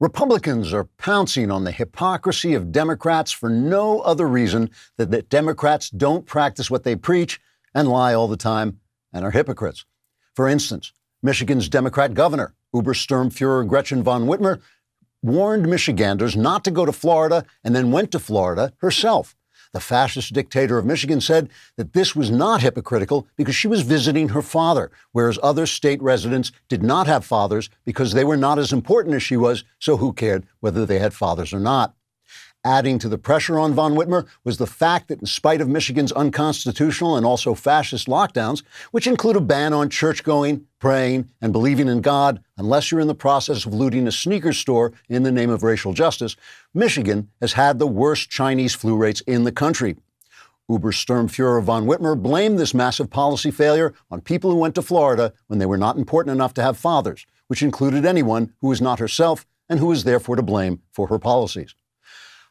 Republicans are pouncing on the hypocrisy of Democrats for no other reason than that Democrats don't practice what they preach and lie all the time and are hypocrites. For instance, Michigan's Democrat governor, Obersturmfuhrer Gretchen von Whitmer, warned Michiganders not to go to Florida and then went to Florida herself. The fascist dictator of Michigan said that this was not hypocritical because she was visiting her father, whereas other state residents did not have fathers because they were not as important as she was, so who cared whether they had fathers or not? Adding to the pressure on von Whitmer was the fact that in spite of Michigan's unconstitutional and also fascist lockdowns, which include a ban on church-going, praying, and believing in God, unless you're in the process of looting a sneaker store in the name of racial justice, Michigan has had the worst Chinese flu rates in the country. Obersturmfuhrer von Whitmer blamed this massive policy failure on people who went to Florida when they were not important enough to have fathers, which included anyone who was not herself and who was therefore to blame for her policies.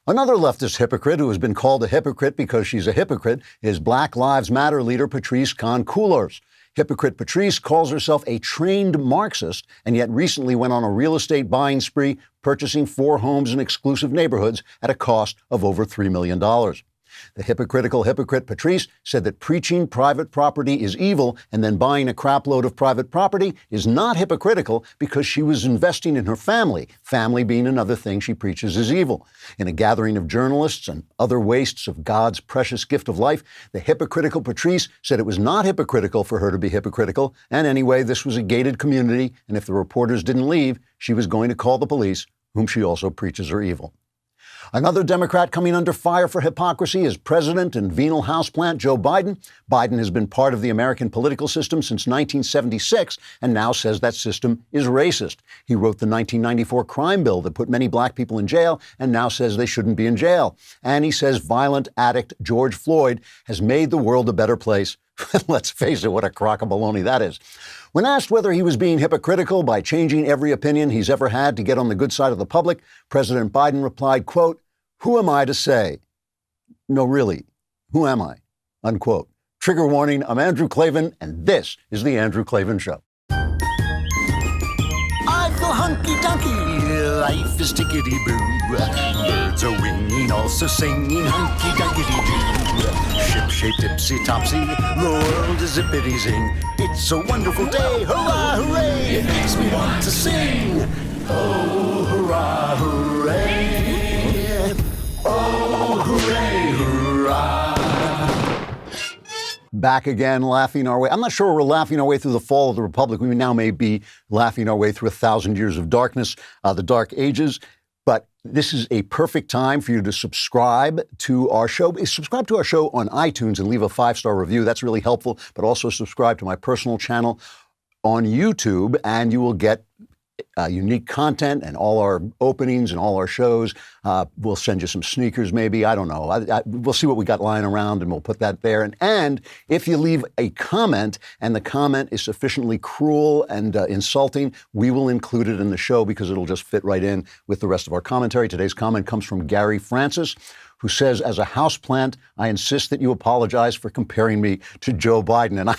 Another leftist hypocrite who has been called a hypocrite because she's a hypocrite is Black Lives Matter leader Patrisse Khan-Cullors. Hypocrite Patrisse calls herself a trained Marxist and yet recently went on a real estate buying spree, purchasing 4 homes in exclusive neighborhoods at a cost of over $3 million. The hypocritical hypocrite Patrisse said that preaching private property is evil and then buying a crapload of private property is not hypocritical because she was investing in her family, family being another thing she preaches is evil. In a gathering of journalists and other wastes of God's precious gift of life, the hypocritical Patrisse said it was not hypocritical for her to be hypocritical, and anyway, this was a gated community, and if the reporters didn't leave, she was going to call the police, whom she also preaches are evil. Another Democrat coming under fire for hypocrisy is President and venal houseplant Joe Biden. Biden has been part of the American political system since 1976 and now says that system is racist. He wrote the 1994 crime bill that put many black people in jail and now says they shouldn't be in jail. And he says violent addict George Floyd has made the world a better place. Let's face it, what a crock of baloney that is. When asked whether he was being hypocritical by changing every opinion he's ever had to get on the good side of the public, President Biden replied, quote, "Who am I to say? No, really, who am I?" Unquote. Trigger warning, I'm Andrew Klavan, and this is The Andrew Klavan Show. I feel hunky-dunky, life is tickety-boo. Birds are winging, also singing hunky-dunky-doo. Ship-shaped, ipsy-topsy, the world is zippity-zing. It's a wonderful day, hurrah, hooray! It makes me want to sing. Oh, hurrah, hooray! Oh, hooray, hurrah! Back again, laughing our way. I'm not sure we're laughing our way through the fall of the Republic. We now may be laughing our way through 1,000 years of darkness, the Dark Ages. But this is a perfect time for you to subscribe to our show. Subscribe to our show on iTunes and leave a 5-star review. That's really helpful. But also subscribe to my personal channel on YouTube, and you will get unique content and all our openings and all our shows. We'll send you some sneakers maybe. I don't know. We'll see what we got lying around and we'll put that there. And if you leave a comment and the comment is sufficiently cruel and insulting, we will include it in the show because it'll just fit right in with the rest of our commentary. Today's comment comes from Gary Francis, who says, as a houseplant, I insist that you apologize for comparing me to Joe Biden. And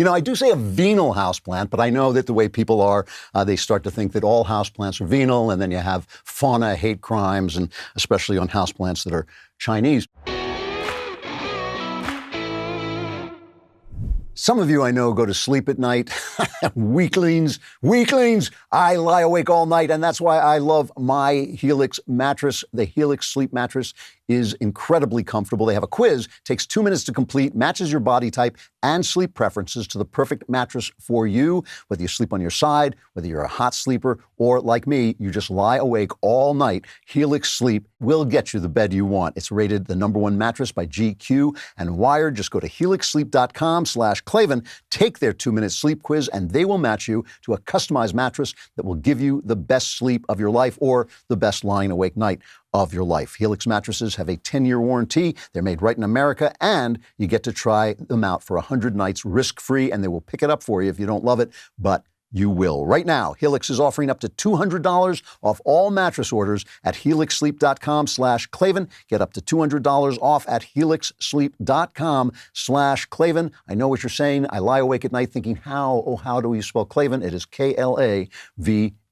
I do say a venal houseplant, but I know that the way people are, they start to think that all houseplants are venal, and then you have fauna hate crimes, and especially on houseplants that are Chinese. Some of you I know go to sleep at night. Weaklings. I lie awake all night, and that's why I love my Helix mattress. The Helix sleep mattress is incredibly comfortable. They have a quiz, takes 2 minutes to complete, matches your body type and sleep preferences to the perfect mattress for you, whether you sleep on your side, whether you're a hot sleeper, or like me, you just lie awake all night. Helix Sleep will get you the bed you want. It's rated the #1 mattress by GQ and Wired. Just go to helixsleep.com/Klavan, take their 2-minute sleep quiz, and they will match you to a customized mattress that will give you the best sleep of your life or the best lying awake night of your life. Helix mattresses have a 10-year warranty. They're made right in America, and you get to try them out for 100 nights risk-free, and they will pick it up for you if you don't love it, but you will. Right now, Helix is offering up to $200 off all mattress orders at helixsleep.com/Klavan. Get up to $200 off at helixsleep.com/Klavan. I know what you're saying. I lie awake at night thinking, how do you spell Klavan? It is Klavan.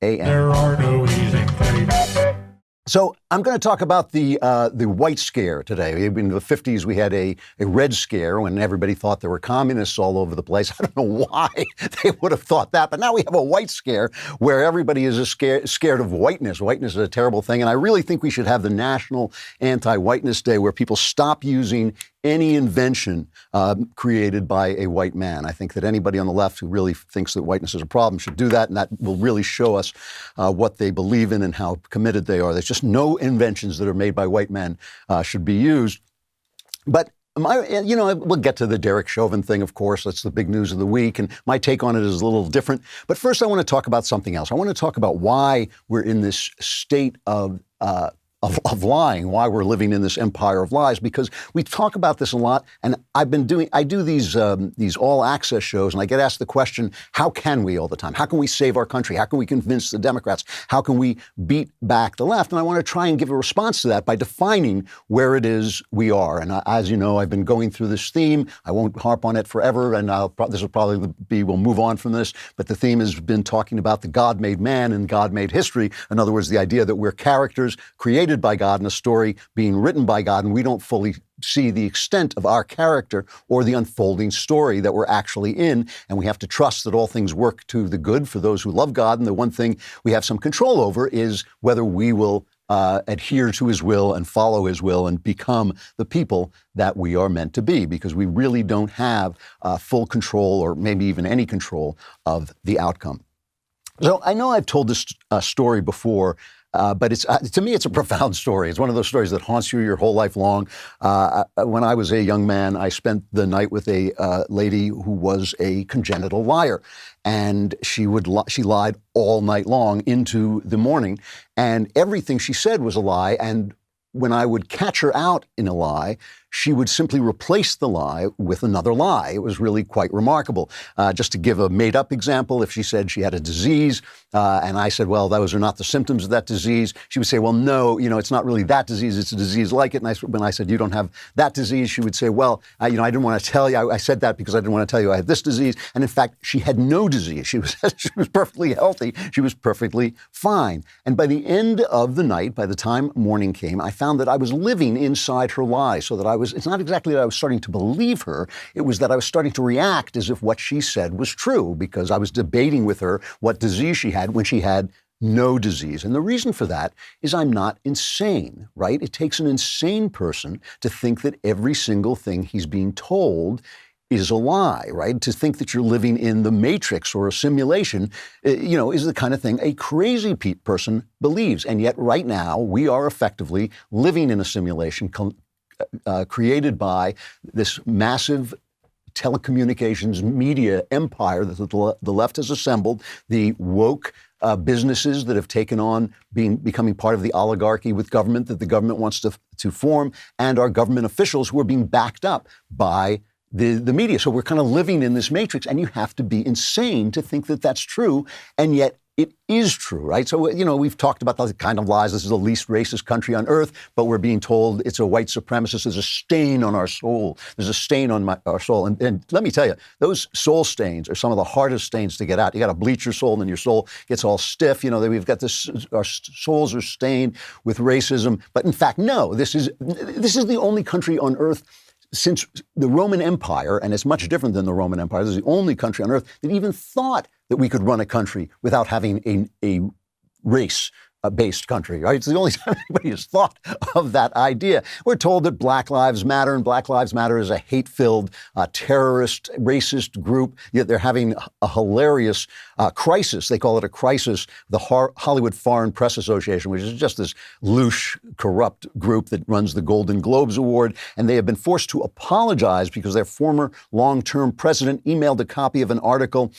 There are no easy So I'm going to talk about the white scare today. In the 50s, we had a red scare when everybody thought there were communists all over the place. I don't know why they would have thought that, but now we have a white scare where everybody is scared of whiteness. Whiteness is a terrible thing, and I really think we should have the National Anti-Whiteness Day where people stop using any invention created by a white man. I think that anybody on the left who really thinks that whiteness is a problem should do that, and that will really show us what they believe in and how committed they are. There's just no inventions that are made by white men should be used. But we'll get to the Derek Chauvin thing, of course. That's the big news of the week, and my take on it is a little different. But first, I want to talk about something else. I want to talk about why we're in this state of lying, why we're living in this empire of lies, because we talk about this a lot, and I do these all access shows, and I get asked the question, how can we all the time? How can we save our country? How can we convince the Democrats? How can we beat back the left? And I want to try and give a response to that by defining where it is we are. And as you know, I've been going through this theme. I won't harp on it forever, and this will probably be, we'll move on from this, but the theme has been talking about the God-made man and God-made history. In other words, the idea that we're characters created by God in a story being written by God, and we don't fully see the extent of our character or the unfolding story that we're actually in. And we have to trust that all things work to the good for those who love God. And the one thing we have some control over is whether we will adhere to his will and follow his will and become the people that we are meant to be, because we really don't have full control or maybe even any control of the outcome. So I know I've told this story before, but to me, it's a profound story. It's one of those stories that haunts you your whole life long. When I was a young man, I spent the night with a lady who was a congenital liar, and she lied all night long into the morning, and everything she said was a lie. And when I would catch her out in a lie, she would simply replace the lie with another lie. It was really quite remarkable. Just to give a made-up example, if she said she had a disease, and I said, well, those are not the symptoms of that disease, she would say, well, no, it's not really that disease, it's a disease like it. And when I said, you don't have that disease, she would say, well, I didn't want to tell you. I said that because I didn't want to tell you I had this disease. And in fact, she had no disease. She was perfectly healthy. She was perfectly fine. And by the end of the night, by the time morning came, I found that I was living inside her lie, so that it's not exactly that I was starting to believe her, it was that I was starting to react as if what she said was true, because I was debating with her what disease she had when she had no disease. And the reason for that is I'm not insane, right? It takes an insane person to think that every single thing he's being told is a lie, right? To think that you're living in the matrix or a simulation, is the kind of thing a crazy person believes. And yet right now we are effectively living in a simulation created by this massive telecommunications media empire that the left has assembled, the woke businesses that have taken on becoming part of the oligarchy with government that the government wants to form, and our government officials who are being backed up by the media. So we're kind of living in this matrix, and you have to be insane to think that that's true, and yet it is true, right? So, we've talked about the kind of lies. This is the least racist country on earth, but we're being told it's a white supremacist. There's a stain on our soul. There's a stain on our soul. And let me tell you, those soul stains are some of the hardest stains to get out. You got to bleach your soul, and then your soul gets all stiff. We've got this, our souls are stained with racism. But in fact, no, this is the only country on earth since the Roman Empire, and it's much different than the Roman Empire. This is the only country on earth that even thought that we could run a country without having a race-based country, right? It's the only time anybody has thought of that idea. We're told that Black Lives Matter, and Black Lives Matter is a hate-filled, terrorist, racist group. Yet they're having a hilarious crisis. They call it a crisis, the Hollywood Foreign Press Association, which is just this louche, corrupt group that runs the Golden Globes Award. And they have been forced to apologize because their former long-term president emailed a copy of an article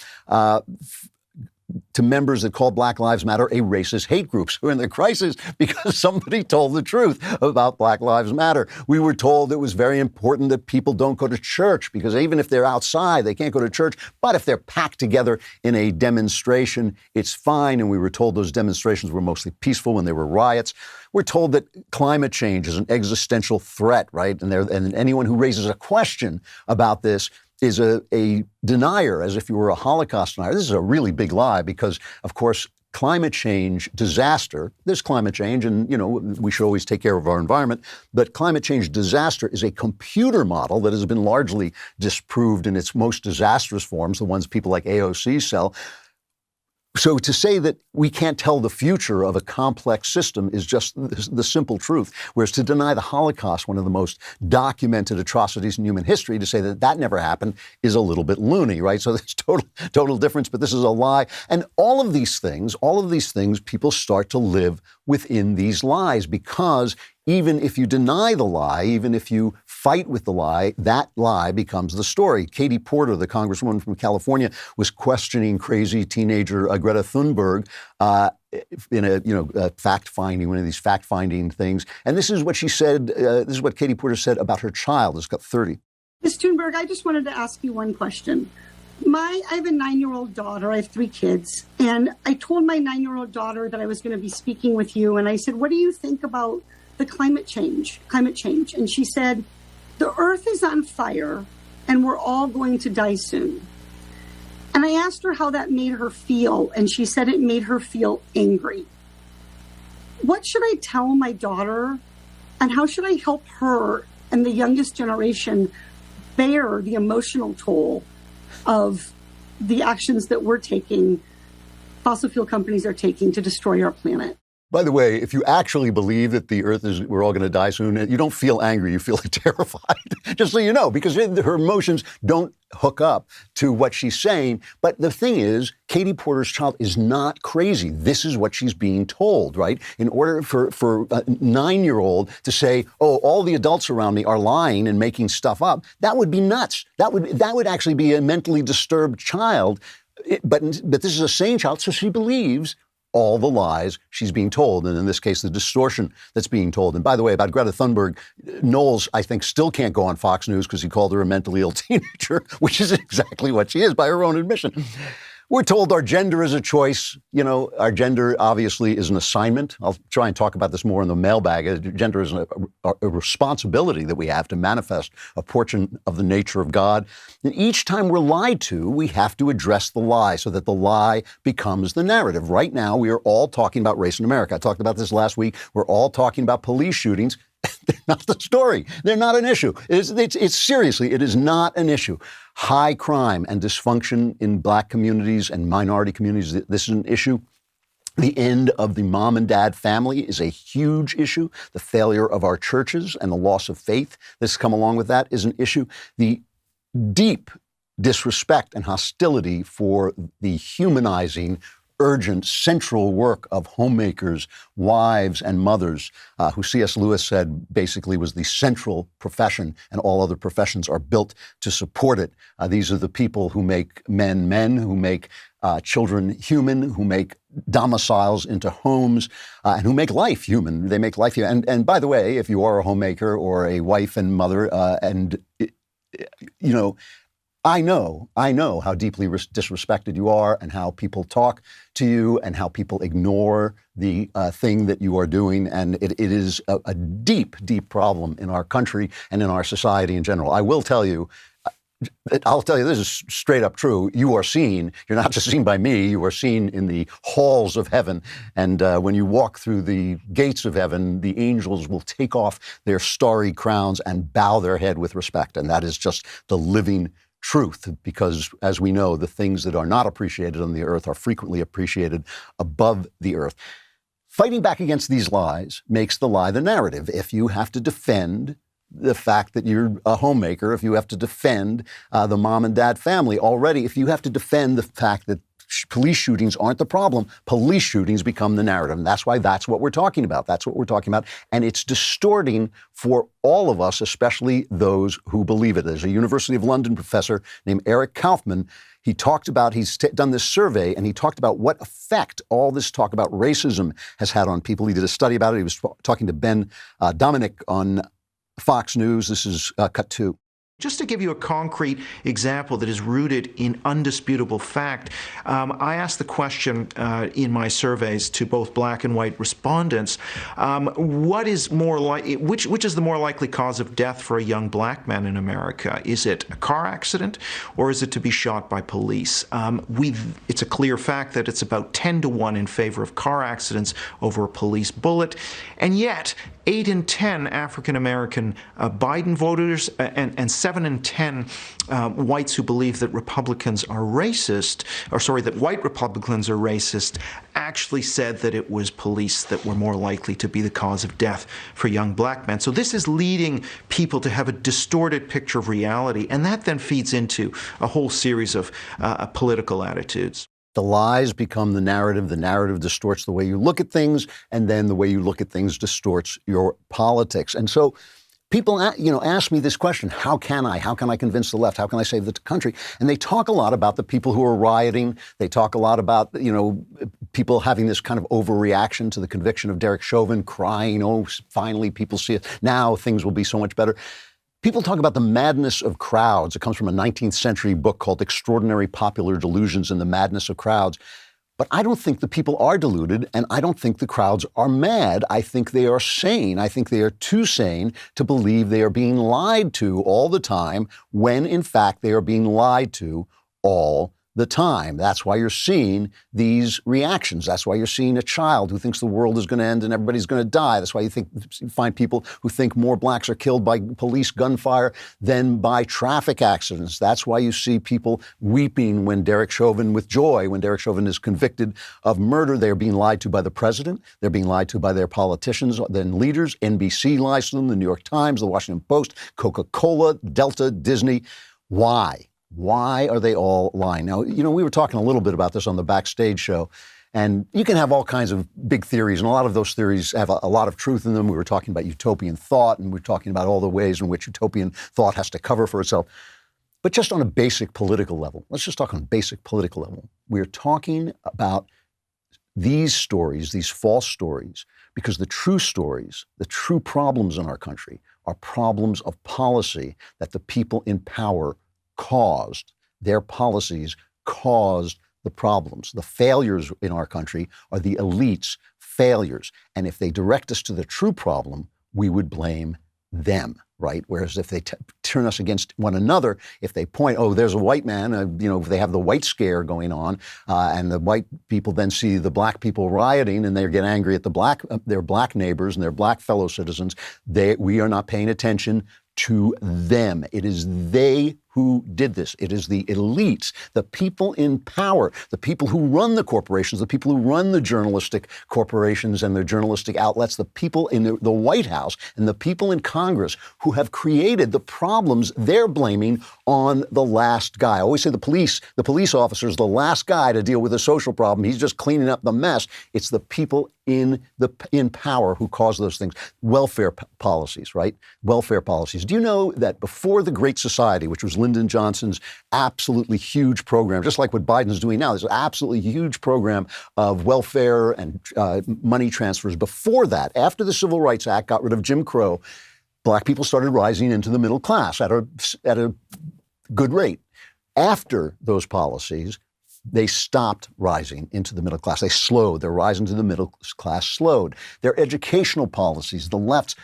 to members that call Black Lives Matter a racist hate group. So in the crisis because somebody told the truth about Black Lives Matter. We were told it was very important that people don't go to church, because even if they're outside, they can't go to church. But if they're packed together in a demonstration, it's fine. And we were told those demonstrations were mostly peaceful when they were riots. We're told that climate change is an existential threat, right? And anyone who raises a question about this is a denier, as if you were a Holocaust denier. This is a really big lie because, of course, climate change disaster, there's climate change and, we should always take care of our environment, but climate change disaster is a computer model that has been largely disproved in its most disastrous forms, the ones people like AOC sell. So to say that we can't tell the future of a complex system is just the simple truth. Whereas to deny the Holocaust, one of the most documented atrocities in human history, to say that that never happened is a little bit loony, right? So there's total difference, but this is a lie. And all of these things, people start to live within these lies, because even if you deny the lie, even if you fight with the lie, that lie becomes the story. Katie Porter, the congresswoman from California, was questioning crazy teenager Greta Thunberg in a fact-finding, one of these fact-finding things. And this is what she said, this is what Katie Porter said about her child. It's got 30. Ms. Thunberg, I just wanted to ask you one question. I have a 9-year-old daughter. I have 3 kids. And I told my 9-year-old daughter that I was going to be speaking with you. And I said, what do you think about the climate change? And she said, the earth is on fire and we're all going to die soon. And I asked her how that made her feel. And she said it made her feel angry. What should I tell my daughter? And how should I help her and the youngest generation bear the emotional toll of the actions that we're taking, fossil fuel companies are taking to destroy our planet? By the way, if you actually believe that we're all going to die soon, you don't feel angry, you feel terrified, just so you know, because her emotions don't hook up to what she's saying. But the thing is, Katie Porter's child is not crazy. This is what she's being told, right? In order for a 9-year-old to say, oh, all the adults around me are lying and making stuff up, that would be nuts. That would actually be a mentally disturbed child. But this is a sane child, so she believes all the lies she's being told, and in this case, the distortion that's being told. And by the way, about Greta Thunberg, Knowles, I think, still can't go on Fox News because he called her a mentally ill teenager, which is exactly what she is by her own admission. We're told our gender is a choice. Our gender obviously is an assignment. I'll try and talk about this more in the mailbag. Gender is a responsibility that we have to manifest a portion of the nature of God. And each time we're lied to, we have to address the lie so that the lie becomes the narrative. Right now, we are all talking about race in America. I talked about this last week. We're all talking about police shootings. They're not the story. They're not an issue. It's seriously, it is not an issue. High crime and dysfunction in Black communities and minority communities, this is an issue. The end of the mom and dad family is a huge issue. The failure of our churches and the loss of faith that's come along with that is an issue. The deep disrespect and hostility for the humanizing, urgent, central work of homemakers, wives, and mothers, who C.S. Lewis said basically was the central profession, and all other professions are built to support it. These are the people who make men, who make children human, who make domiciles into homes, and who make life human. They make life human. And by the way, if you are a homemaker or a wife and mother, I know how deeply disrespected you are and how people talk to you and how people ignore the thing that you are doing. And it is a deep, deep problem in our country and in our society in general. I'll tell you this is straight up true. You are seen. You're not just seen by me. You are seen in the halls of heaven. And when you walk through the gates of heaven, the angels will take off their starry crowns and bow their head with respect. And that is just the living truth, because as we know, the things that are not appreciated on the earth are frequently appreciated above the earth. Fighting back against these lies makes the lie the narrative. If you have to defend the fact that you're a homemaker, if you have to defend the mom and dad family already, if you have to defend the fact that police shootings aren't the problem, police shootings become the narrative. And that's why that's what we're talking about. That's what we're talking about. And it's distorting for all of us, especially those who believe it. There's a University of London professor named Eric Kaufman. He's done this survey, and he talked about what effect all this talk about racism has had on people. He did a study about it. He was talking to Ben Dominic on Fox News. This is cut 2. Just to give you a concrete example that is rooted in undisputable fact, I asked the question in my surveys to both black and white respondents, which is the more likely cause of death for a young black man in America? Is it a car accident, or is it to be shot by police? It's a clear fact that it's about 10-1 in favor of car accidents over a police bullet, and yet 8 in 10 African-American Biden voters and 7 in 10 whites who believe that Republicans are racist, that white Republicans are racist, actually said that it was police that were more likely to be the cause of death for young black men. So this is leading people to have a distorted picture of reality, and that then feeds into a whole series of political attitudes. The lies become the narrative distorts the way you look at things, and then the way you look at things distorts your politics. And so people, ask me this question: how can I convince the left? How can I save the country? And they talk a lot about the people who are rioting. They talk a lot about, people having this kind of overreaction to the conviction of Derek Chauvin, crying, oh, finally people see it. Now things will be so much better. People talk about the madness of crowds. It comes from a 19th century book called Extraordinary Popular Delusions and the Madness of Crowds. But I don't think the people are deluded, and I don't think the crowds are mad. I think they are sane. I think they are too sane to believe they are being lied to all the time, when in fact they are being lied to all the time. That's why you're seeing these reactions. That's why you're seeing a child who thinks the world is going to end and everybody's going to die. That's why you find people who think more blacks are killed by police gunfire than by traffic accidents. That's why you see people weeping when Derek Chauvin is convicted of murder. They're being lied to by the president. They're being lied to by their politicians, then leaders. NBC lies to them, the New York Times, the Washington Post, Coca-Cola, Delta, Disney. Why? Why are they all lying? Now, we were talking a little bit about this on the Backstage show, and you can have all kinds of big theories, and a lot of those theories have a lot of truth in them. We were talking about utopian thought, and we were talking about all the ways in which utopian thought has to cover for itself. But just on a basic political level, let's just talk on a basic political level. We're talking about these stories, these false stories, because the true stories, the true problems in our country are problems of policy that the people in power caused. Their policies caused the problems. The failures in our country are the elite's failures. And if they direct us to the true problem, we would blame them, right? Whereas if they turn us against one another, if they point, oh, there's a white man, if they have the white scare going on, and the white people then see the black people rioting and they get angry at their black neighbors and their black fellow citizens, we are not paying attention to them. It is they who did this. It is the elites, the people in power, the people who run the corporations, the people who run the journalistic corporations and the journalistic outlets, the people in the White House and the people in Congress who have created the problems they're blaming on the last guy. I always say the police officer is the last guy to deal with a social problem. He's just cleaning up the mess. It's the people in power who cause those things. Welfare policies, right? Welfare policies. Do you know that before the Great Society, which was Lyndon Johnson's absolutely huge program, just like what Biden's doing now, there's an absolutely huge program of welfare and money transfers. Before that, after the Civil Rights Act got rid of Jim Crow, black people started rising into the middle class at a good rate. After those policies, they stopped rising into the middle class. They slowed. Their rise into the middle class slowed. Their educational policies, the left's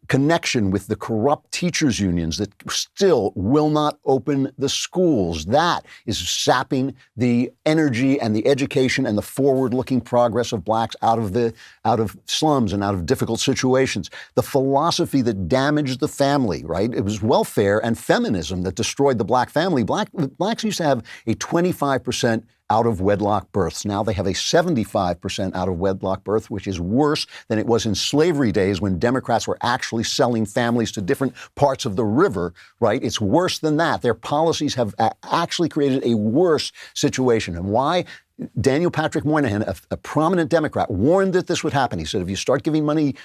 connection with the corrupt teachers' unions that still will not open the schools. That is sapping the energy and the education and the forward-looking progress of blacks out of slums and out of difficult situations. The philosophy that damaged the family, right? It was welfare and feminism that destroyed the black family. Blacks used to have a 25% out-of-wedlock births. Now they have a 75% out-of-wedlock birth, which is worse than it was in slavery days when Democrats were actually selling families to different parts of the river, right? It's worse than that. Their policies have actually created a worse situation. And why? Daniel Patrick Moynihan, a prominent Democrat, warned that this would happen. He said, if you start giving money,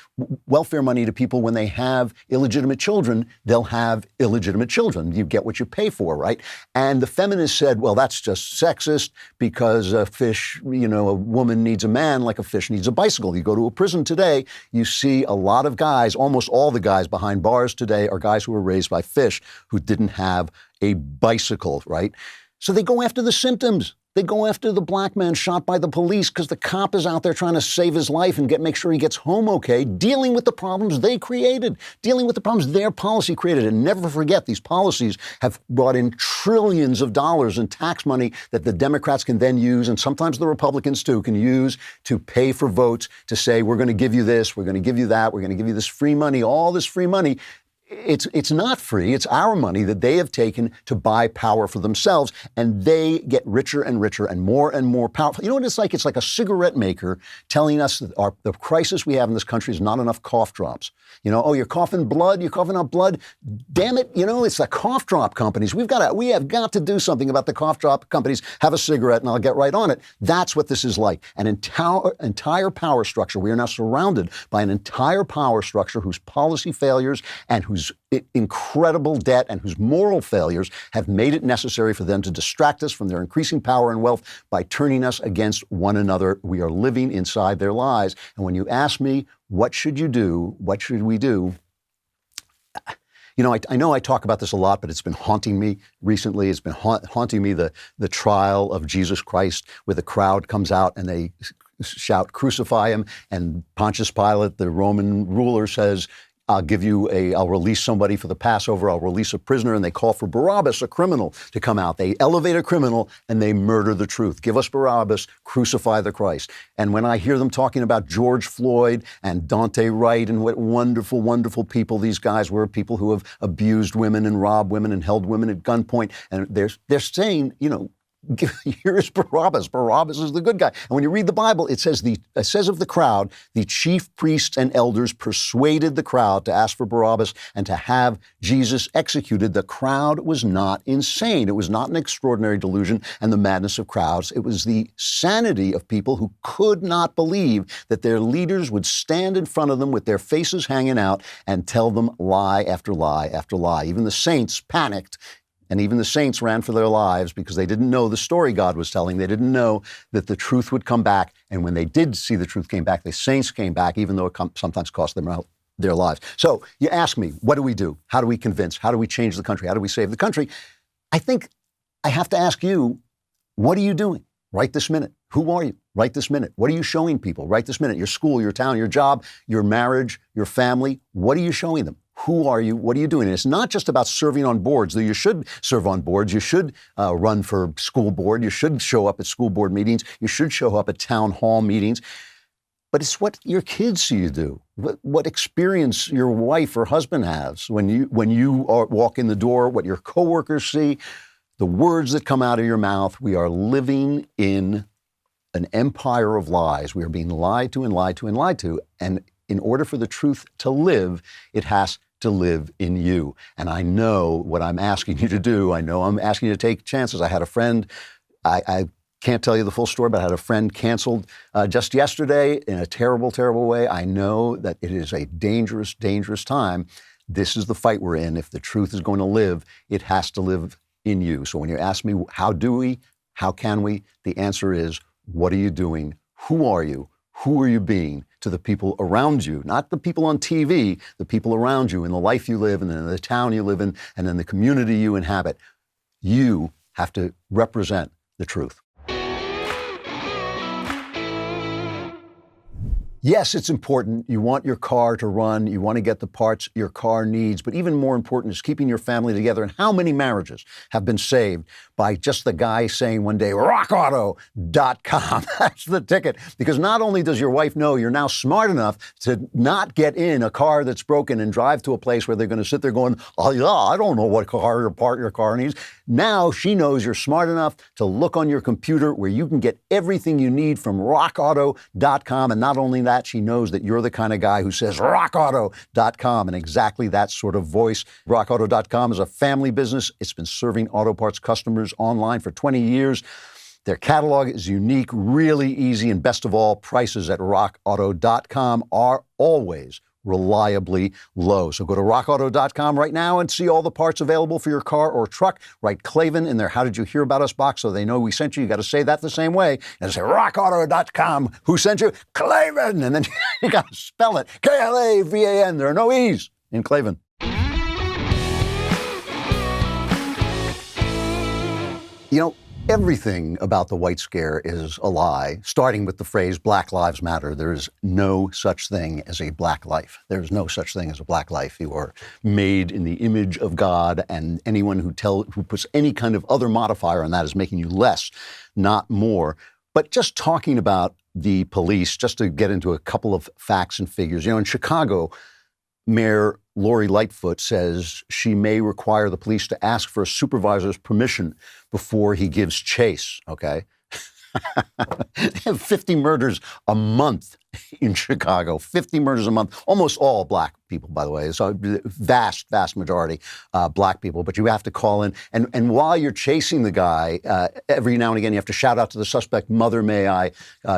welfare money to people when they have illegitimate children, they'll have illegitimate children. You get what you pay for, right? And the feminists said, well, that's just sexist because a fish, a woman needs a man like a fish needs a bicycle. You go to a prison today, you see a lot of guys, almost all the guys behind bars today are guys who were raised by fish who didn't have a bicycle, right? So they go after the symptoms. They go after the black man shot by the police because the cop is out there trying to save his life and make sure he gets home okay, dealing with the problems they created, dealing with the problems their policy created. And never forget, these policies have brought in trillions of dollars in tax money that the Democrats can then use, and sometimes the Republicans too, can use to pay for votes to say, we're going to give you this, we're going to give you that, we're going to give you this free money, all this free money. It's not free. It's our money that they have taken to buy power for themselves, and they get richer and richer and more powerful. You know what it's like? It's like a cigarette maker telling us that the crisis we have in this country is not enough cough drops. Oh, you're coughing blood, you're coughing up blood. Damn it, it's the cough drop companies. We have got to do something about the cough drop companies. Have a cigarette and I'll get right on it. That's what this is like. An entire power structure. We are now surrounded by an entire power structure whose policy failures and whose incredible debt and whose moral failures have made it necessary for them to distract us from their increasing power and wealth by turning us against one another. We are living inside their lies. And when you ask me, what should you do? What should we do? I know I talk about this a lot, but it's been haunting me recently. It's been haunting me, the trial of Jesus Christ, where the crowd comes out and they shout, crucify him. And Pontius Pilate, the Roman ruler, says, I'll release somebody for the Passover, I'll release a prisoner, and they call for Barabbas, a criminal, to come out. They elevate a criminal and they murder the truth. Give us Barabbas, crucify the Christ. And when I hear them talking about George Floyd and Dante Wright and what wonderful, wonderful people these guys were, people who have abused women and robbed women and held women at gunpoint, and they're saying, here is Barabbas. Barabbas is the good guy. And when you read the Bible, it says of the crowd, the chief priests and elders persuaded the crowd to ask for Barabbas and to have Jesus executed. The crowd was not insane. It was not an extraordinary delusion and the madness of crowds. It was the sanity of people who could not believe that their leaders would stand in front of them with their faces hanging out and tell them lie after lie after lie. Even the saints panicked. And even the saints ran for their lives because they didn't know the story God was telling. They didn't know that the truth would come back. And when they did see the truth came back, the saints came back, even though it sometimes cost them their lives. So you ask me, what do we do? How do we convince? How do we change the country? How do we save the country? I think I have to ask you, what are you doing right this minute? Who are you right this minute? What are you showing people right this minute? Your school, your town, your job, your marriage, your family. What are you showing them? Who are you? What are you doing? And it's not just about serving on boards, though you should serve on boards. You should run for school board. You should show up at school board meetings. You should show up at town hall meetings. But it's what your kids see you do, what experience your wife or husband has when you walk in the door, what your coworkers see, the words that come out of your mouth. We are living in an empire of lies. We are being lied to and lied to and lied to. And in order for the truth to live, it has to live in you. And I know what I'm asking you to do. I know I'm asking you to take chances. I had a friend, I can't tell you the full story, but I had a friend canceled just yesterday in a terrible, terrible way. I know that it is a dangerous, dangerous time. This is the fight we're in. If the truth is going to live, it has to live in you. So when you ask me, how do we, how can we? The answer is, what are you doing? Who are you? Who are you being to the people around you? Not the people on TV, the people around you in the life you live and in the town you live in and in the community you inhabit. You have to represent the truth. Yes, it's important. You want your car to run. You want to get the parts your car needs. But even more important is keeping your family together. And how many marriages have been saved by just the guy saying one day, rockauto.com. That's the ticket. Because not only does your wife know you're now smart enough to not get in a car that's broken and drive to a place where they're going to sit there going, oh, yeah, I don't know what car or part your car needs. Now she knows you're smart enough to look on your computer where you can get everything you need from rockauto.com. And not only that, she knows that you're the kind of guy who says rockauto.com, and exactly that sort of voice. Rockauto.com is a family business. It's been serving auto parts customers online for 20 years. Their catalog is unique, really easy, and best of all, prices at rockauto.com are always reliably low. So go to rockauto.com right now and see all the parts available for your car or truck. Write Klavan in their How Did You Hear About Us box so they know we sent you. You got to say that the same way. And say rockauto.com. Who sent you? Klavan. And then you got to spell it. Klavan. There are no E's in Klavan. You know, everything about the white scare is a lie, starting with the phrase Black Lives Matter. There is no such thing as a black life. There is no such thing as a black life. You are made in the image of God, and anyone who puts any kind of other modifier on that is making you less, not more. But just talking about the police, just to get into a couple of facts and figures, in Chicago, Mayor Lori Lightfoot says she may require the police to ask for a supervisor's permission before he gives chase, okay? They have 50 murders a month in Chicago, 50 murders a month, almost all black people, by the way. So vast majority black people, but you have to call in. And while you're chasing the guy, every now and again, you have to shout out to the suspect, "Mother, may I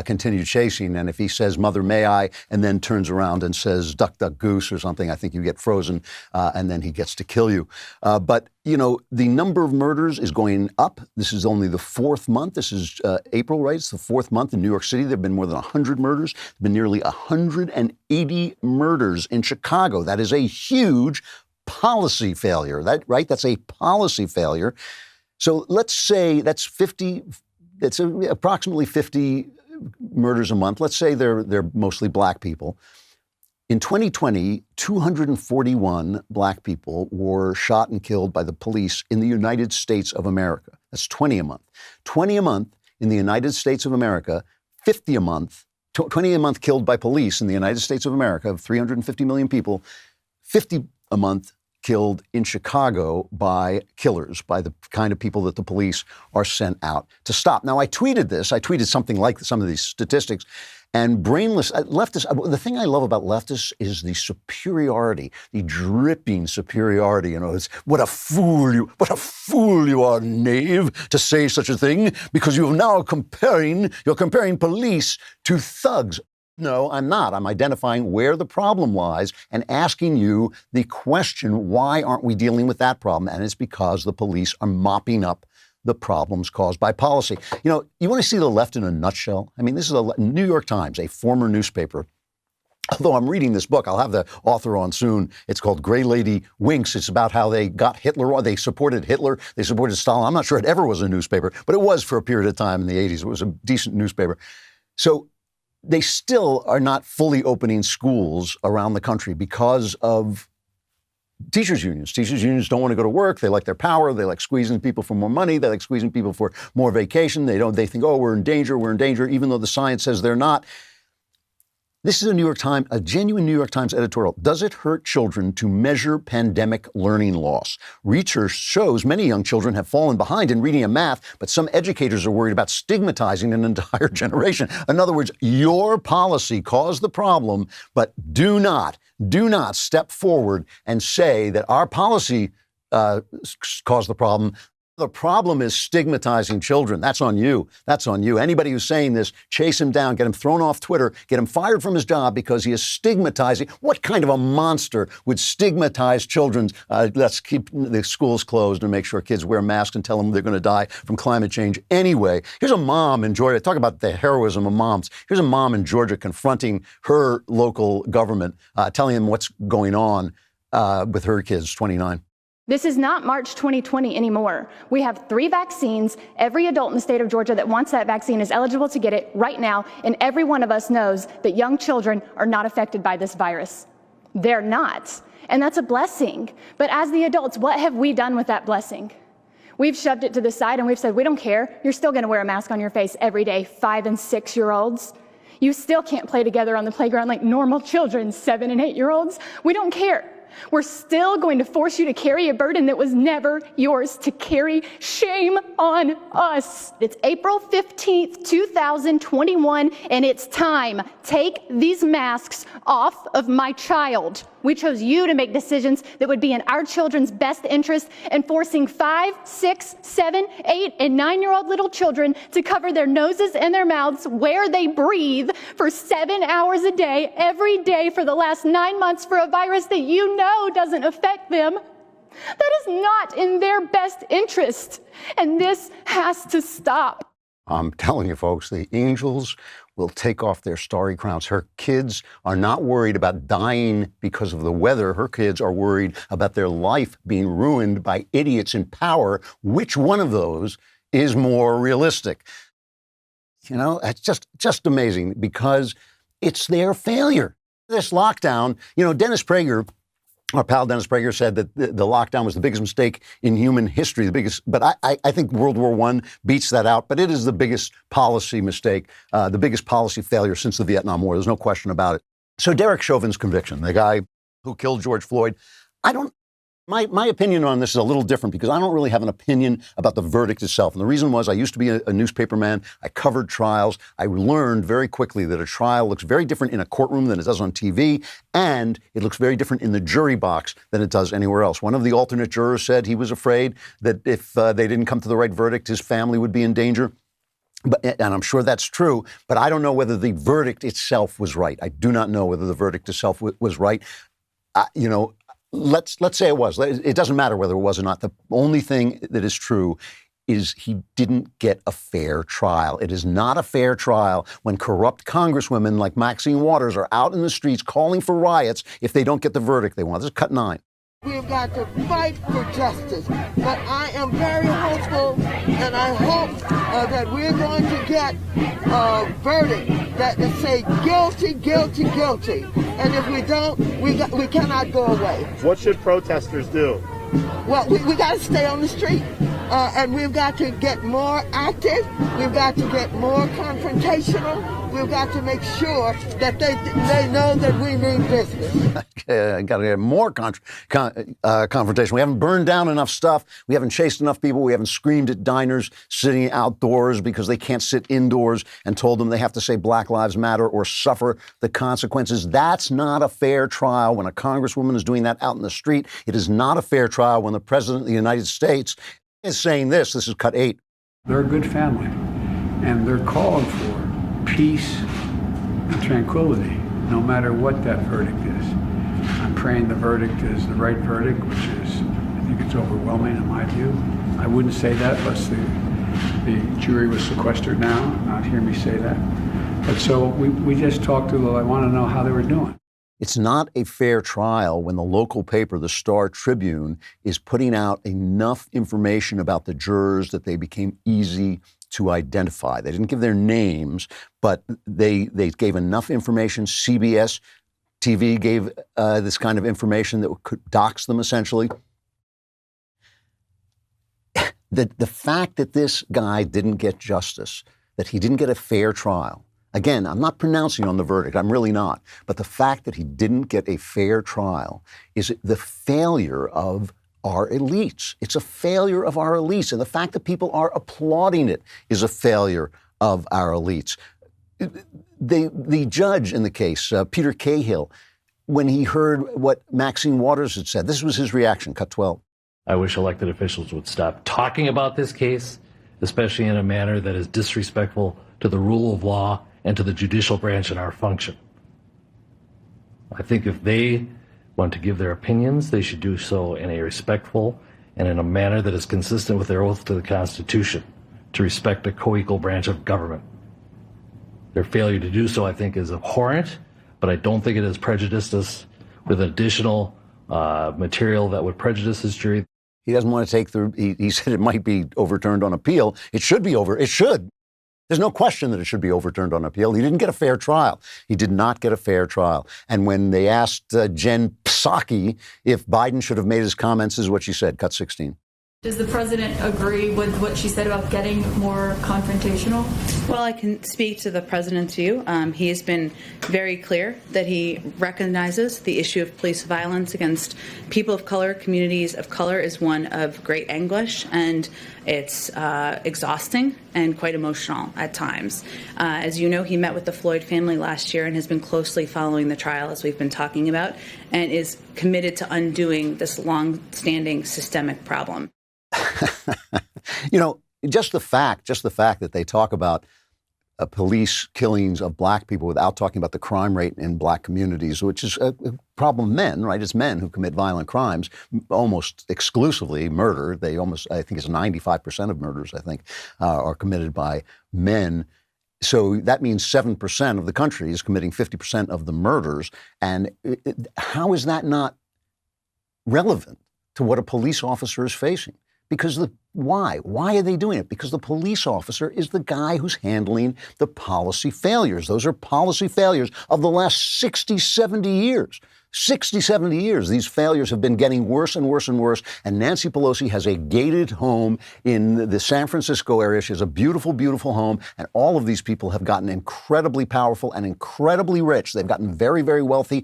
continue chasing?" And if he says, "Mother, may I," and then turns around and says, "Duck, duck, goose," or something, I think you get frozen, and then he gets to kill you. But the number of murders is going up. This is only the fourth month. This is April, right? It's the fourth month in New York City. There have been more than 100 murders. There have been nearly 180 murders in Chicago. That is a huge policy failure. That's a policy failure. So let's say that's 50. It's approximately 50 murders a month. Let's say they're mostly black people. In 2020, 241 black people were shot and killed by the police in the United States of America. That's 20 a month. 20 a month in the United States of America, 50 a month. 20 a month killed by police in the United States of America, of 350 million people, 50 a month killed in Chicago by killers, by the kind of people that the police are sent out to stop. Now, I tweeted something like some of these statistics, and brainless leftists, the thing I love about leftists is the superiority, the dripping superiority. It's what a fool you are, knave, to say such a thing, because you're now comparing police to thugs. No, I'm not. I'm identifying where the problem lies and asking you the question, why aren't we dealing with that problem? And it's because the police are mopping up the problems caused by policy. You want to see the left in a nutshell? I mean, this is a New York Times, a former newspaper. Although I'm reading this book, I'll have the author on soon. It's called Gray Lady Winks. It's about how they got Hitler. They supported Hitler. They supported Stalin. I'm not sure it ever was a newspaper, but it was for a period of time in the 80s. It was a decent newspaper. So they still are not fully opening schools around the country because of teachers' unions. Teachers' unions don't want to go to work. They like their power. They like squeezing people for more money. They like squeezing people for more vacation. They think, oh, we're in danger, even though the science says they're not. This is a genuine New York Times editorial. Does it hurt children to measure pandemic learning loss? Research shows many young children have fallen behind in reading and math, but some educators are worried about stigmatizing an entire generation. In other words, your policy caused the problem, but do not step forward and say that our policy caused the problem. The problem is stigmatizing children. That's on you. That's on you. Anybody who's saying this, chase him down, get him thrown off Twitter, get him fired from his job because he is stigmatizing. What kind of a monster would stigmatize children? Let's keep the schools closed and make sure kids wear masks and tell them they're going to die from climate change anyway. Here's a mom in Georgia. Talk about the heroism of moms. Here's a mom in Georgia confronting her local government, telling them what's going on with her kids, 29. This is not March 2020 anymore. We have 3 vaccines. Every adult in the state of Georgia that wants that vaccine is eligible to get it right now, and every one of us knows that young children are not affected by this virus. They're not, and that's a blessing. But as the adults, what have we done with that blessing? We've shoved it to the side and we've said, we don't care. You're still gonna wear a mask on your face every day, 5 and 6-year-olds. You still can't play together on the playground like normal children, 7 and 8-year-olds. We don't care. We're still going to force you to carry a burden that was never yours to carry. Shame on us. It's April 15th, 2021, and it's time. Take these masks off of my child. We chose you to make decisions that would be in our children's best interest, and forcing 5, 6, 7, 8, and 9-year-old little children to cover their noses and their mouths where they breathe for 7 hours a day, every day for the last 9 months for a virus that you know doesn't affect them. That is not in their best interest, and this has to stop. I'm telling you, folks, the angels will take off their starry crowns. Her kids are not worried about dying because of the weather. Her kids are worried about their life being ruined by idiots in power. Which one of those is more realistic? You know, it's just amazing because it's their failure. This lockdown, you know, Dennis Prager, our pal Dennis Prager, said that the lockdown was the biggest mistake in human history, the biggest. But I think World War I beats that out. But it is the biggest policy mistake, the biggest policy failure since the Vietnam War. There's no question about it. So Derek Chauvin's conviction, the guy who killed George Floyd, my opinion on this is a little different because I don't really have an opinion about the verdict itself. And the reason was I used to be a newspaperman. I covered trials. I learned very quickly that a trial looks very different in a courtroom than it does on TV, and it looks very different in the jury box than it does anywhere else. One of the alternate jurors said he was afraid that if they didn't come to the right verdict, his family would be in danger. And I'm sure that's true, but I don't know whether the verdict itself was right. I do not know whether the verdict itself was right. You know, let's say it was. It doesn't matter whether it was or not. The only thing that is true is he didn't get a fair trial. It is not a fair trial when corrupt congresswomen like Maxine Waters are out in the streets calling for riots if they don't get the verdict they want. This is cut 9. We've got to fight for justice. But I am very hopeful, and I hope that we're going to get a verdict that will say guilty, guilty, guilty. And if we don't, we cannot go away. What should protesters do? Well, we got to stay on the street, and we've got to get more active. We've got to get more confrontational. We've got to make sure that they know that we mean business. Got to get more confrontation. We haven't burned down enough stuff. We haven't chased enough people. We haven't screamed at diners sitting outdoors because they can't sit indoors and told them they have to say Black Lives Matter or suffer the consequences. That's not a fair trial when a congresswoman is doing that out in the street. It is not a fair trial when the president of the United States is saying this. This is cut 8. They're a good family, and they're calling for peace and tranquility, no matter what that verdict is. I'm praying the verdict is the right verdict, which is, I think it's overwhelming in my view. I wouldn't say that unless the jury was sequestered now, not hear me say that. But so we just talked to them. I want to know how they were doing. It's not a fair trial when the local paper, the Star Tribune, is putting out enough information about the jurors that they became easy to identify. They didn't give their names, but they gave enough information. CBS TV gave this kind of information that could dox them, essentially. The fact that this guy didn't get justice, that he didn't get a fair trial, again, I'm not pronouncing on the verdict. I'm really not. But the fact that he didn't get a fair trial is the failure of our elites. It's a failure of our elites. And the fact that people are applauding it is a failure of our elites. The judge in the case, Peter Cahill, when he heard what Maxine Waters had said, this was his reaction, cut 12. I wish elected officials would stop talking about this case, especially in a manner that is disrespectful to the rule of law and to the judicial branch in our function. I think if they want to give their opinions, they should do so in a respectful and in a manner that is consistent with their oath to the Constitution, to respect a co-equal branch of government. Their failure to do so, I think, is abhorrent, but I don't think it has prejudiced us with additional material that would prejudice this jury. He doesn't want to take he said it might be overturned on appeal. It should be it should. There's no question that it should be overturned on appeal. He didn't get a fair trial. He did not get a fair trial. And when they asked Jen Psaki if Biden should have made his comments, this is what she said, cut 16. Does the president agree with what she said about getting more confrontational? Well, I can speak to the president's view. He has been very clear that he recognizes the issue of police violence against people of color, communities of color, is one of great anguish, and it's exhausting and quite emotional at times. As you know, he met with the Floyd family last year and has been closely following the trial, as we've been talking about, and is committed to undoing this long-standing systemic problem. You know, just the fact that they talk about police killings of black people without talking about the crime rate in black communities, which is a problem of men, right? It's men who commit violent crimes, almost exclusively murder. I think it's 95% of murders, are committed by men. So that means 7% of the country is committing 50% of the murders. And how is that not relevant to what a police officer is facing? Because why? Why are they doing it? Because the police officer is the guy who's handling the policy failures. Those are policy failures of the last 60, 70 years. 60, 70 years. These failures have been getting worse and worse and worse. And Nancy Pelosi has a gated home in the San Francisco area. She has a beautiful, beautiful home. And all of these people have gotten incredibly powerful and incredibly rich. They've gotten very, very wealthy.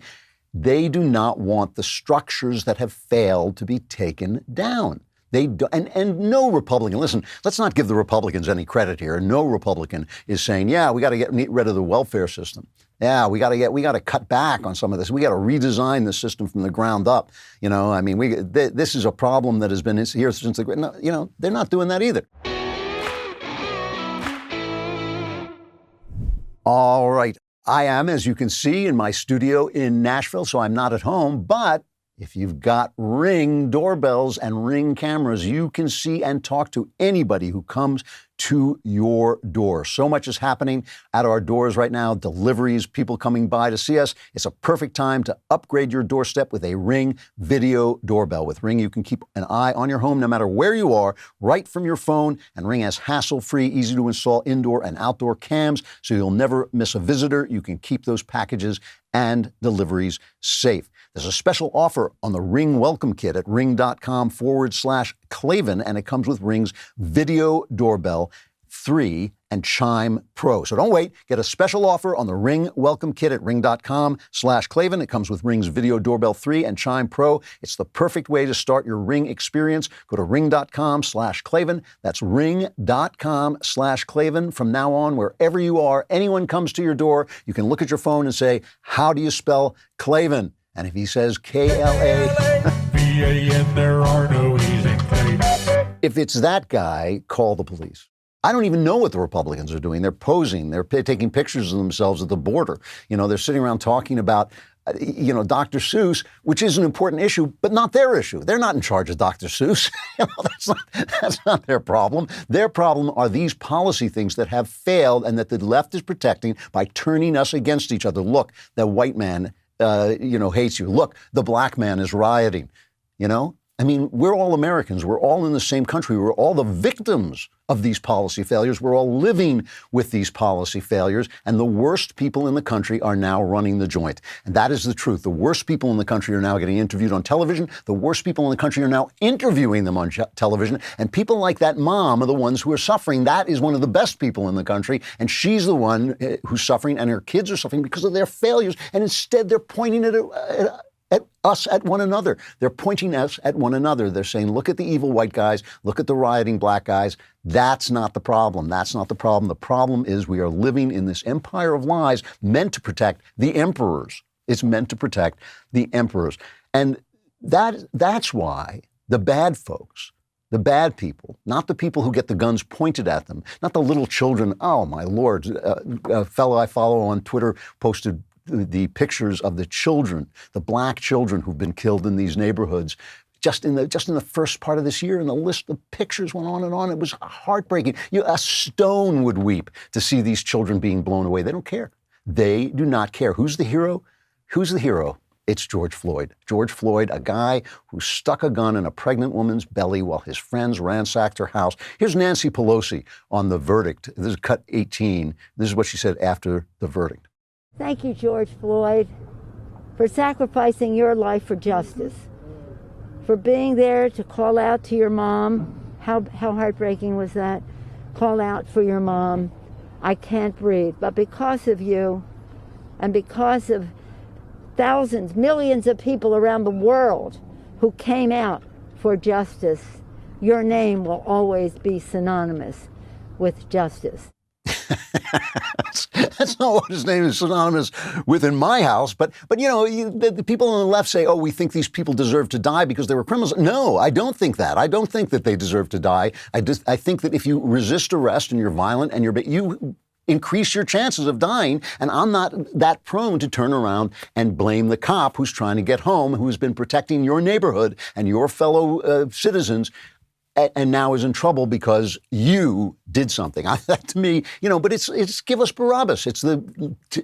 They do not want the structures that have failed to be taken down. They do, and no Republican, listen, let's not give the Republicans any credit here. No Republican is saying, yeah, we got to get rid of the welfare system. Yeah, we got to cut back on some of this. We got to redesign the system from the ground up. You know, I mean, this is a problem that has been here since they're not doing that either. All right. I am, as you can see, in my studio in Nashville, so I'm not at home, but if you've got Ring doorbells and Ring cameras, you can see and talk to anybody who comes to your door. So much is happening at our doors right now. Deliveries, people coming by to see us. It's a perfect time to upgrade your doorstep with a Ring video doorbell. With Ring, you can keep an eye on your home no matter where you are, right from your phone. And Ring has hassle-free, easy-to-install indoor and outdoor cams, so you'll never miss a visitor. You can keep those packages and deliveries safe. There's a special offer on the Ring Welcome Kit at ring.com/Klavan, and it comes with Ring's Video Doorbell 3 and Chime Pro. So don't wait. Get a special offer on the Ring Welcome Kit at ring.com/Klavan. It comes with Ring's Video Doorbell 3 and Chime Pro. It's the perfect way to start your Ring experience. Go to ring.com/Klavan. That's ring.com/Klavan. From now on, wherever you are, anyone comes to your door, you can look at your phone and say, how do you spell Klavan? And if he says K-L-A-V-A-N, there are no E's in Klavan. If it's that guy, call the police. I don't even know what the Republicans are doing. They're posing. They're taking pictures of themselves at the border. You know, they're sitting around talking about, Dr. Seuss, which is an important issue, but not their issue. They're not in charge of Dr. Seuss. That's not their problem. Their problem are these policy things that have failed and that the left is protecting by turning us against each other. Look, the white man hates you. Look, the black man is rioting. I mean, we're all Americans. We're all in the same country. We're all the victims of these policy failures. We're all living with these policy failures. And the worst people in the country are now running the joint. And that is the truth. The worst people in the country are now getting interviewed on television. The worst people in the country are now interviewing them on television. And people like that mom are the ones who are suffering. That is one of the best people in the country. And she's the one who's suffering, and her kids are suffering because of their failures. And instead, they're pointing at us at one another. They're pointing us at one another. They're saying, look at the evil white guys, look at the rioting black guys. That's not the problem. That's not the problem. The problem is we are living in this empire of lies meant to protect the emperors. It's meant to protect the emperors. And that's why the bad folks, the bad people, not the people who get the guns pointed at them, not the little children. Oh, my Lord. A fellow I follow on Twitter posted the pictures of the children, the black children who've been killed in these neighborhoods, just in the first part of this year, and the list of pictures went on and on. It was heartbreaking. A stone would weep to see these children being blown away. They don't care. They do not care. Who's the hero? Who's the hero? It's George Floyd. George Floyd, a guy who stuck a gun in a pregnant woman's belly while his friends ransacked her house. Here's Nancy Pelosi on the verdict. This is cut 18. This is what she said after the verdict. Thank you, George Floyd, for sacrificing your life for justice. for being there to call out to your mom. How heartbreaking was that? Call out for your mom. I can't breathe. But because of you, and because of thousands, millions of people around the world who came out for justice, your name will always be synonymous with justice. That's not what his name is synonymous with in my house. But you know, the people on the left say, oh, we think these people deserve to die because they were criminals. No, I don't think that. I don't think that they deserve to die. I think that if you resist arrest and you're violent and you increase your chances of dying. And I'm not that prone to turn around and blame the cop who's trying to get home, who's been protecting your neighborhood and your fellow citizens, and now is in trouble because you did something. That to me, you know, but it's give us Barabbas. It's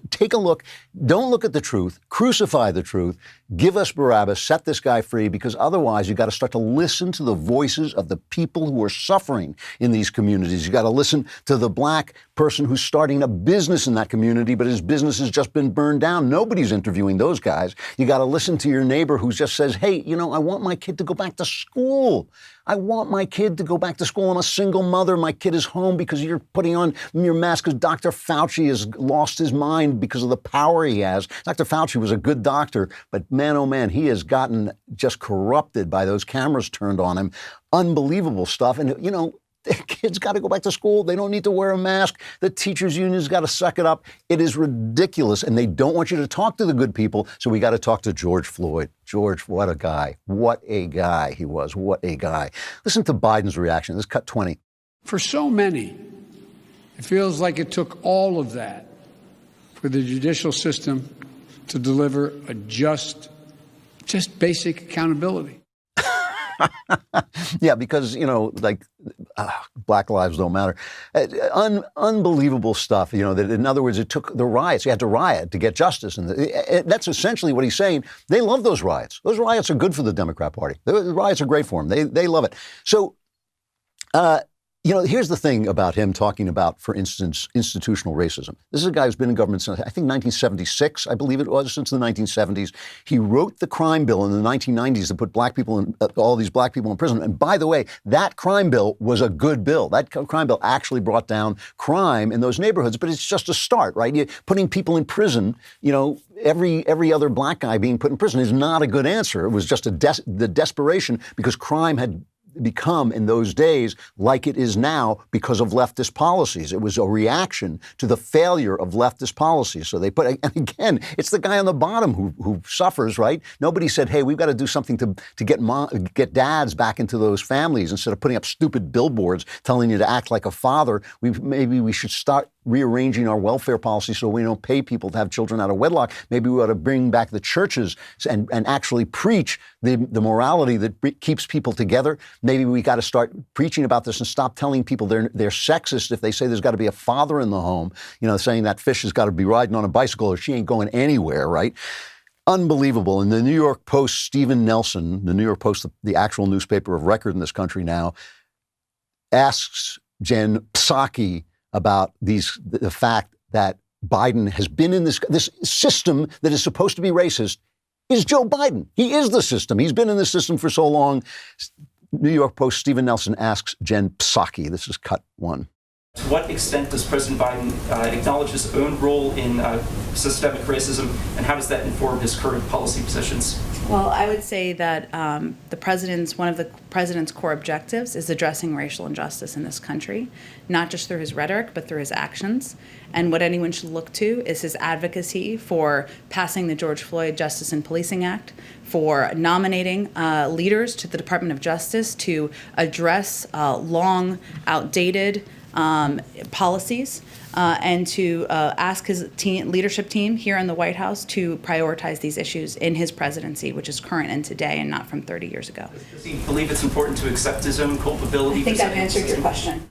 take a look. Don't look at the truth. Crucify the truth. Give us Barabbas. Set this guy free, because otherwise you got to start to listen to the voices of the people who are suffering in these communities. You got to listen to the black person who's starting a business in that community, but his business has just been burned down. Nobody's interviewing those guys. You got to listen to your neighbor who just says, hey, you know, I want my kid to go back to school. I want my kid to go back to school. I'm a single mother. My kid is home because you're putting on your mask, because Dr. Fauci has lost his mind because of the power he has. Dr. Fauci was a good doctor, but man, oh man, he has gotten just corrupted by those cameras turned on him. Unbelievable stuff. And, you know, the kids got to go back to school. They don't need to wear a mask. The teachers' union's got to suck it up. It is ridiculous. And they don't want you to talk to the good people. So we got to talk to George Floyd. George, what a guy. What a guy he was. What a guy. Listen to Biden's reaction. This is cut 20. For so many, it feels like it took all of that for the judicial system to deliver a just basic accountability. Yeah, because, you know, like Black lives don't matter. Unbelievable stuff, you know, that in other words, it took the riots. You had to riot to get justice. And that's essentially what he's saying. They love those riots. Those riots are good for the Democrat Party. The riots are great for them. They love it. So, you know, here's the thing about him talking about, for instance, institutional racism. This is a guy who's been in government since, I think, 1976, I believe it was, since the 1970s. He wrote the crime bill in the 1990s that put black people in, all these black people in prison. And by the way, that crime bill was a good bill. That crime bill actually brought down crime in those neighborhoods. But it's just a start, right? You're putting people in prison, you know, every other black guy being put in prison is not a good answer. It was just the desperation because crime had become in those days like it is now because of leftist policies. It was a reaction to the failure of leftist policies. So they put, and again, it's the guy on the bottom who suffers, right? Nobody said, hey, we've got to do something to get dads back into those families instead of putting up stupid billboards telling you to act like a father. Maybe we should start rearranging our welfare policy so we don't pay people to have children out of wedlock. Maybe we ought to bring back the churches and actually preach the morality that keeps people together. Maybe we got to start preaching about this and stop telling people they're sexist if they say there's got to be a father in the home, you know, saying that fish has got to be riding on a bicycle or she ain't going anywhere, right? Unbelievable. In the New York Post, Stephen Nelson, the New York Post, the actual newspaper of record in this country now, asks Jen Psaki about the fact that Biden has been in this system that is supposed to be racist is Joe Biden. He is the system. He's been in this system for so long. New York Post, Stephen Nelson asks Jen Psaki. This is cut 1. To what extent does President Biden acknowledge his own role in systemic racism, and how does that inform his current policy positions? Well, I would say that one of the president's core objectives is addressing racial injustice in this country, not just through his rhetoric, but through his actions. And what anyone should look to is his advocacy for passing the George Floyd Justice and Policing Act, for nominating leaders to the Department of Justice to address long, outdated policies, and to ask his leadership team here in the White House to prioritize these issues in his presidency, which is current and today and not from 30 years ago. Does he believe it's important to accept his own culpability? I think I've answered your question.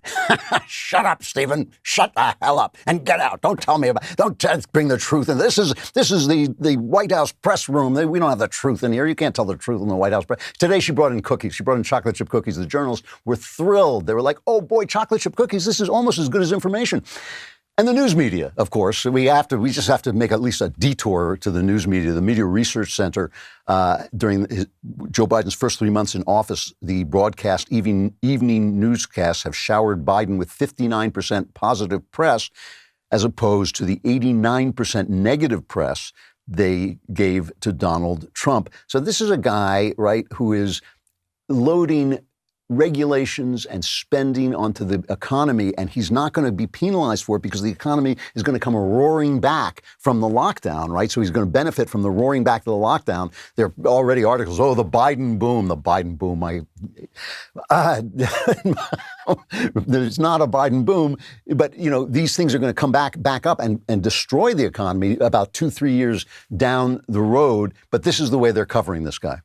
Shut up, Stephen. Shut the hell up and get out. Don't tell me don't bring the truth in. This is the White House press room. We don't have the truth in here. You can't tell the truth in the White House press. Today she brought in cookies. She brought in chocolate chip cookies. The journalists were thrilled. They were like, oh boy, chocolate chip cookies. This is almost as good as information. And the news media, of course, we just have to make at least a detour to the news media. The Media Research Center, during Joe Biden's first 3 months in office, the broadcast evening newscasts have showered Biden with 59% positive press, as opposed to the 89% negative press they gave to Donald Trump. So this is a guy, right, who is loading regulations and spending onto the economy, and he's not going to be penalized for it because the economy is going to come roaring back from the lockdown, right? So he's going to benefit from the roaring back to the lockdown. There are already articles, the Biden boom. There's not a Biden boom, but, these things are going to come back up and destroy the economy about 2-3 years down the road. But this is the way they're covering this guy.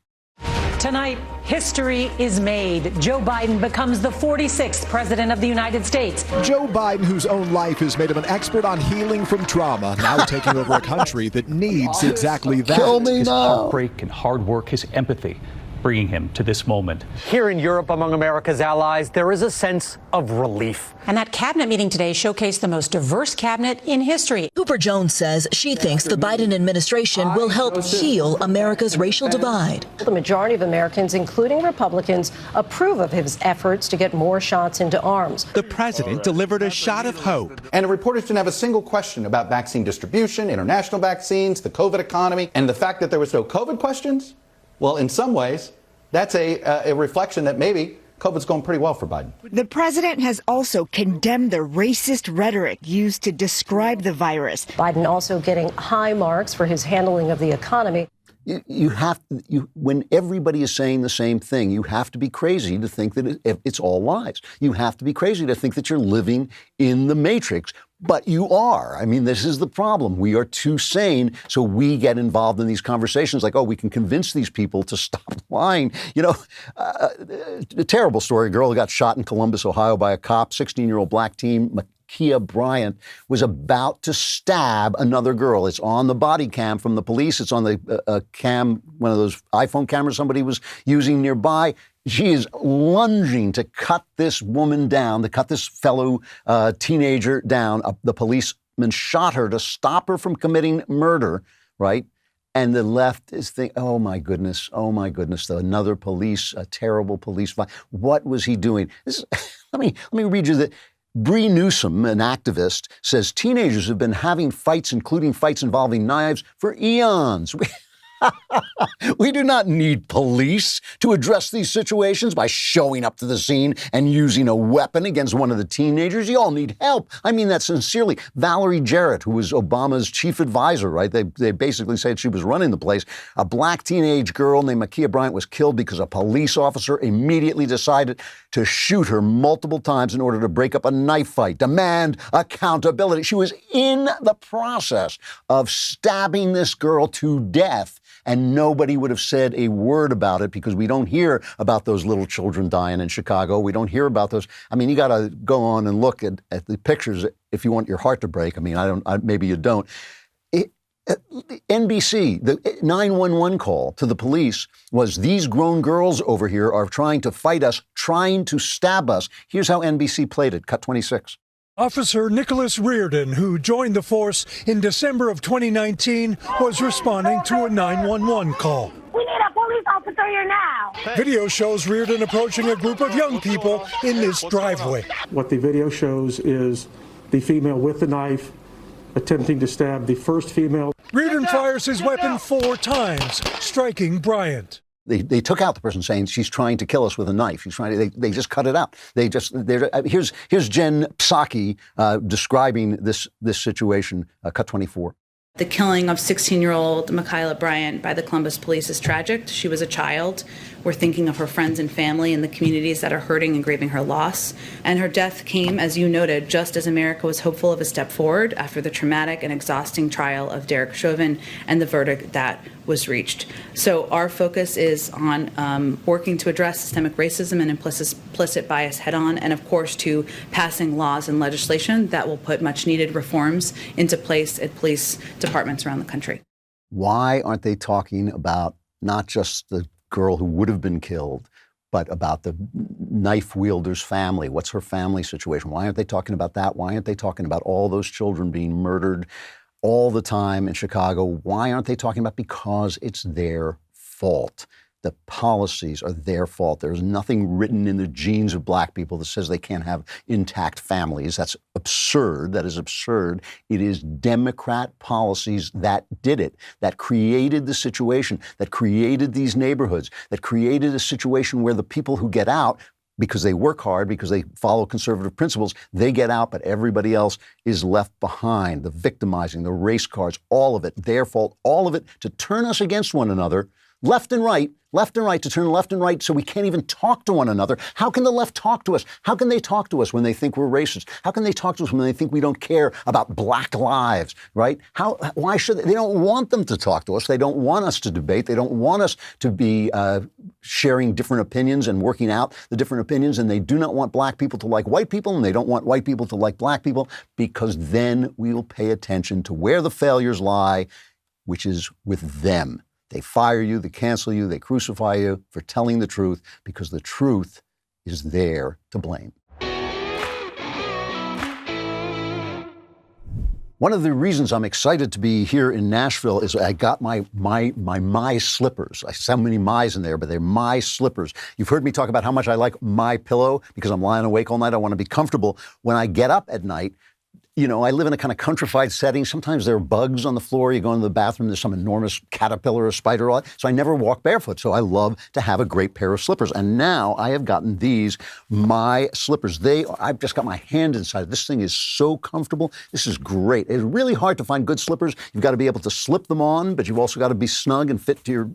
Tonight, history is made. Joe Biden becomes the 46th president of the United States. Joe Biden, whose own life has made him an expert on healing from trauma, now taking over a country that needs exactly that. Kill me his now. heartbreak and hard work, his empathy, bringing him to this moment. Here in Europe, among America's allies, there is a sense of relief. And that cabinet meeting today showcased the most diverse cabinet in history. Cooper Jones says she thinks the Biden administration will help heal America's racial divide. The majority of Americans, including Republicans, approve of his efforts to get more shots into arms. The president delivered a shot of hope. And reporters didn't have a single question about vaccine distribution, international vaccines, the COVID economy, and the fact that there was no COVID questions. Well, in some ways, that's a reflection that maybe COVID's going pretty well for Biden. The president has also condemned the racist rhetoric used to describe the virus. Biden also getting high marks for his handling of the economy. When everybody is saying the same thing, you have to be crazy to think that it's all lies. You have to be crazy to think that you're living in the Matrix. But you are. I mean, this is the problem. We are too sane, so we get involved in these conversations like, we can convince these people to stop lying. A terrible story. A girl who got shot in Columbus, Ohio by a cop, 16-year-old black teen, Makia Bryant, was about to stab another girl. It's on the body cam from the police. It's on the cam, one of those iPhone cameras somebody was using nearby. She is lunging to cut this woman down, to cut this fellow teenager down. The policeman shot her to stop her from committing murder, right? And the left is thinking, oh my goodness, another a terrible police fight. What was he doing? Let me read you that. Bree Newsom, an activist, says teenagers have been having fights, including fights involving knives, for eons. We do not need police to address these situations by showing up to the scene and using a weapon against one of the teenagers. You all need help. I mean that sincerely. Valerie Jarrett, who was Obama's chief advisor, right? They basically said she was running the place. A black teenage girl named Makia Bryant was killed because a police officer immediately decided to shoot her multiple times in order to break up a knife fight. Demand accountability. She was in the process of stabbing this girl to death. And nobody would have said a word about it because we don't hear about those little children dying in Chicago. We don't hear about those. I mean, you got to go on and look at the pictures if you want your heart to break. I mean, maybe you don't. NBC, the 911 call to the police was, these grown girls over here are trying to fight us, trying to stab us. Here's how NBC played it. Cut 26. Officer Nicholas Reardon, who joined the force in December of 2019, was responding to a 911 call. We need a police officer here now. Video shows Reardon approaching a group of young people in this driveway. What the video shows is the female with the knife attempting to stab the first female. Reardon fires his weapon 4 times, striking Bryant. They took out the person saying she's trying to kill us with a knife. They just cut it out. Here's Jen Psaki describing this situation. Cut 24. The killing of 16-year-old Makia Bryant by the Columbus police is tragic. She was a child. We're thinking of her friends and family and the communities that are hurting and grieving her loss. And her death came, as you noted, just as America was hopeful of a step forward after the traumatic and exhausting trial of Derek Chauvin and the verdict that was reached. So our focus is on working to address systemic racism and implicit bias head-on, and of course to passing laws and legislation that will put much-needed reforms into place at police departments around the country. Why aren't they talking about not just the girl who would have been killed, but about the knife wielder's family. What's her family situation? Why aren't they talking about that? Why aren't they talking about all those children being murdered all the time in Chicago? Why aren't they talking about? Because it's their fault. The policies are their fault. There's nothing written in the genes of black people that says they can't have intact families. That's absurd. That is absurd. It is Democrat policies that did it, that created the situation, that created these neighborhoods, that created a situation where the people who get out, because they work hard, because they follow conservative principles, they get out, but everybody else is left behind. The victimizing, the race cards, all of it, their fault, all of it, to turn us against one another, left and right, to turn left and right so we can't even talk to one another. How can the left talk to us? How can they talk to us when they think we're racist? How can they talk to us when they think we don't care about black lives, right? Why should they? They don't want them to talk to us. They don't want us to debate. They don't want us to be sharing different opinions and working out the different opinions. And they do not want black people to like white people, and they don't want white people to like black people, because then we will pay attention to where the failures lie, which is with them. They fire you, they cancel you, they crucify you for telling the truth, because the truth is there to blame. One of the reasons I'm excited to be here in Nashville is I got my slippers. I so many my's in there, but they're my slippers. You've heard me talk about how much I like my pillow because I'm lying awake all night. I want to be comfortable. When I get up at night, you know, I live in a kind of countrified setting. Sometimes there are bugs on the floor. You go into the bathroom, there's some enormous caterpillar or spider. So I never walk barefoot. So I love to have a great pair of slippers. And now I have gotten these, my slippers. I've just got my hand inside. This thing is so comfortable. This is great. It's really hard to find good slippers. You've got to be able to slip them on, but you've also got to be snug and fit your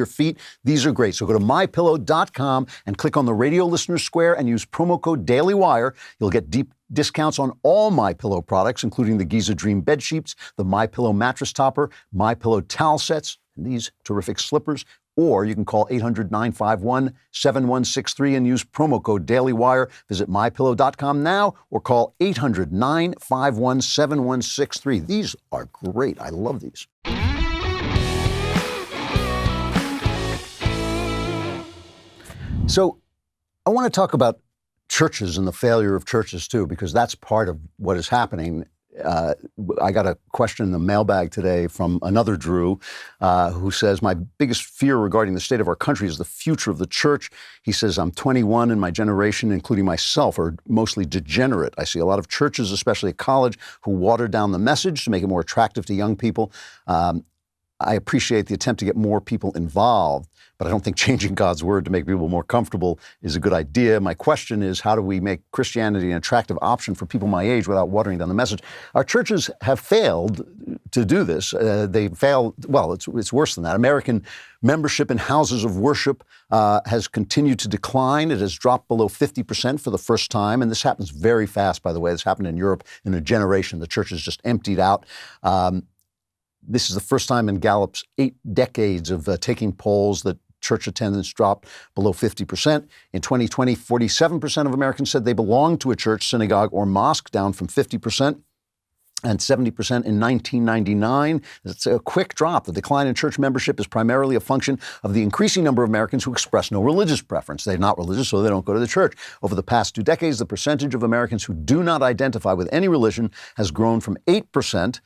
feet. These are great. So go to mypillow.com and click on the radio listener square and use promo code DailyWire. You'll get deep discounts on all MyPillow products, including the Giza Dream bed sheets, the MyPillow mattress topper, MyPillow towel sets, and these terrific slippers. Or you can call 800-951-7163 and use promo code DailyWire. Visit MyPillow.com now or call 800-951-7163. These are great. I love these. So I want to talk about churches and the failure of churches too, because that's part of what is happening. I got a question in the mailbag today from another Drew who says, my biggest fear regarding the state of our country is the future of the church. He says, I'm 21 and my generation, including myself, are mostly degenerate. I see a lot of churches, especially at college, who water down the message to make it more attractive to young people. I appreciate the attempt to get more people involved, but I don't think changing God's word to make people more comfortable is a good idea. My question is, how do we make Christianity an attractive option for people my age without watering down the message? Our churches have failed to do this. They failed, well, it's worse than that. American membership in houses of worship has continued to decline. It has dropped below 50% for the first time, and this happens very fast, by the way. This happened in Europe in a generation. The church has just emptied out. This is the first time in Gallup's 8 decades of taking polls that church attendance dropped below 50%. In 2020, 47% of Americans said they belonged to a church, synagogue, or mosque, down from 50%. And 70% in 1999. It's a quick drop. The decline in church membership is primarily a function of the increasing number of Americans who express no religious preference. They're not religious, so they don't go to the church. Over the past 2 decades, the percentage of Americans who do not identify with any religion has grown from 8%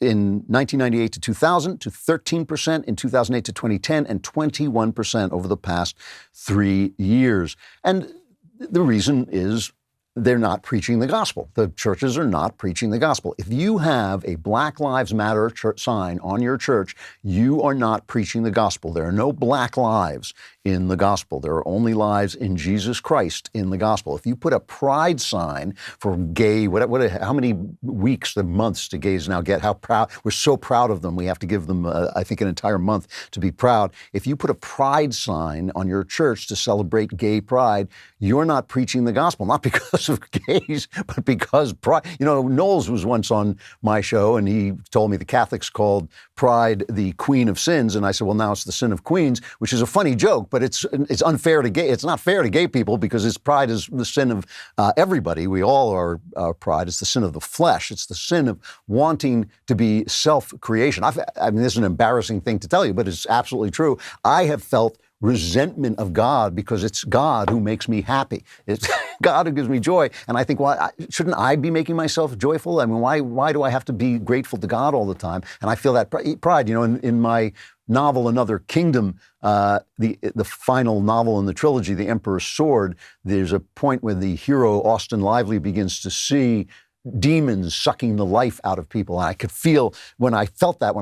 in 1998 to 2000, to 13% in 2008 to 2010, and 21% over the past 3 years. And the reason is they're not preaching the gospel. The churches are not preaching the gospel. If you have a Black Lives Matter sign on your church, you are not preaching the gospel. There are no black lives in the gospel. There are only lives in Jesus Christ in the gospel. If you put a pride sign for gay, how many weeks, the months do gays now get? How proud, we're so proud of them. We have to give them, I think, an entire month to be proud. If you put a pride sign on your church to celebrate gay pride, you're not preaching the gospel, not because of gays, but because pride. You know, Knowles was once on my show and he told me the Catholics called pride the queen of sins. And I said, well, now it's the sin of queens, which is a funny joke, but it's unfair to gay. It's not fair to gay people because pride is the sin of everybody. We all are pride. It's the sin of the flesh. It's the sin of wanting to be self-creation. I mean, this is an embarrassing thing to tell you, but it's absolutely true. I have felt resentment of God because it's God who makes me happy. It's God who gives me joy. And I think, well, shouldn't I be making myself joyful? I mean, why do I have to be grateful to God all the time? And I feel that pride. You know, in my novel, Another Kingdom, the final novel in the trilogy, The Emperor's Sword, there's a point where the hero, Austin Lively, begins to see demons sucking the life out of people. And I could feel when I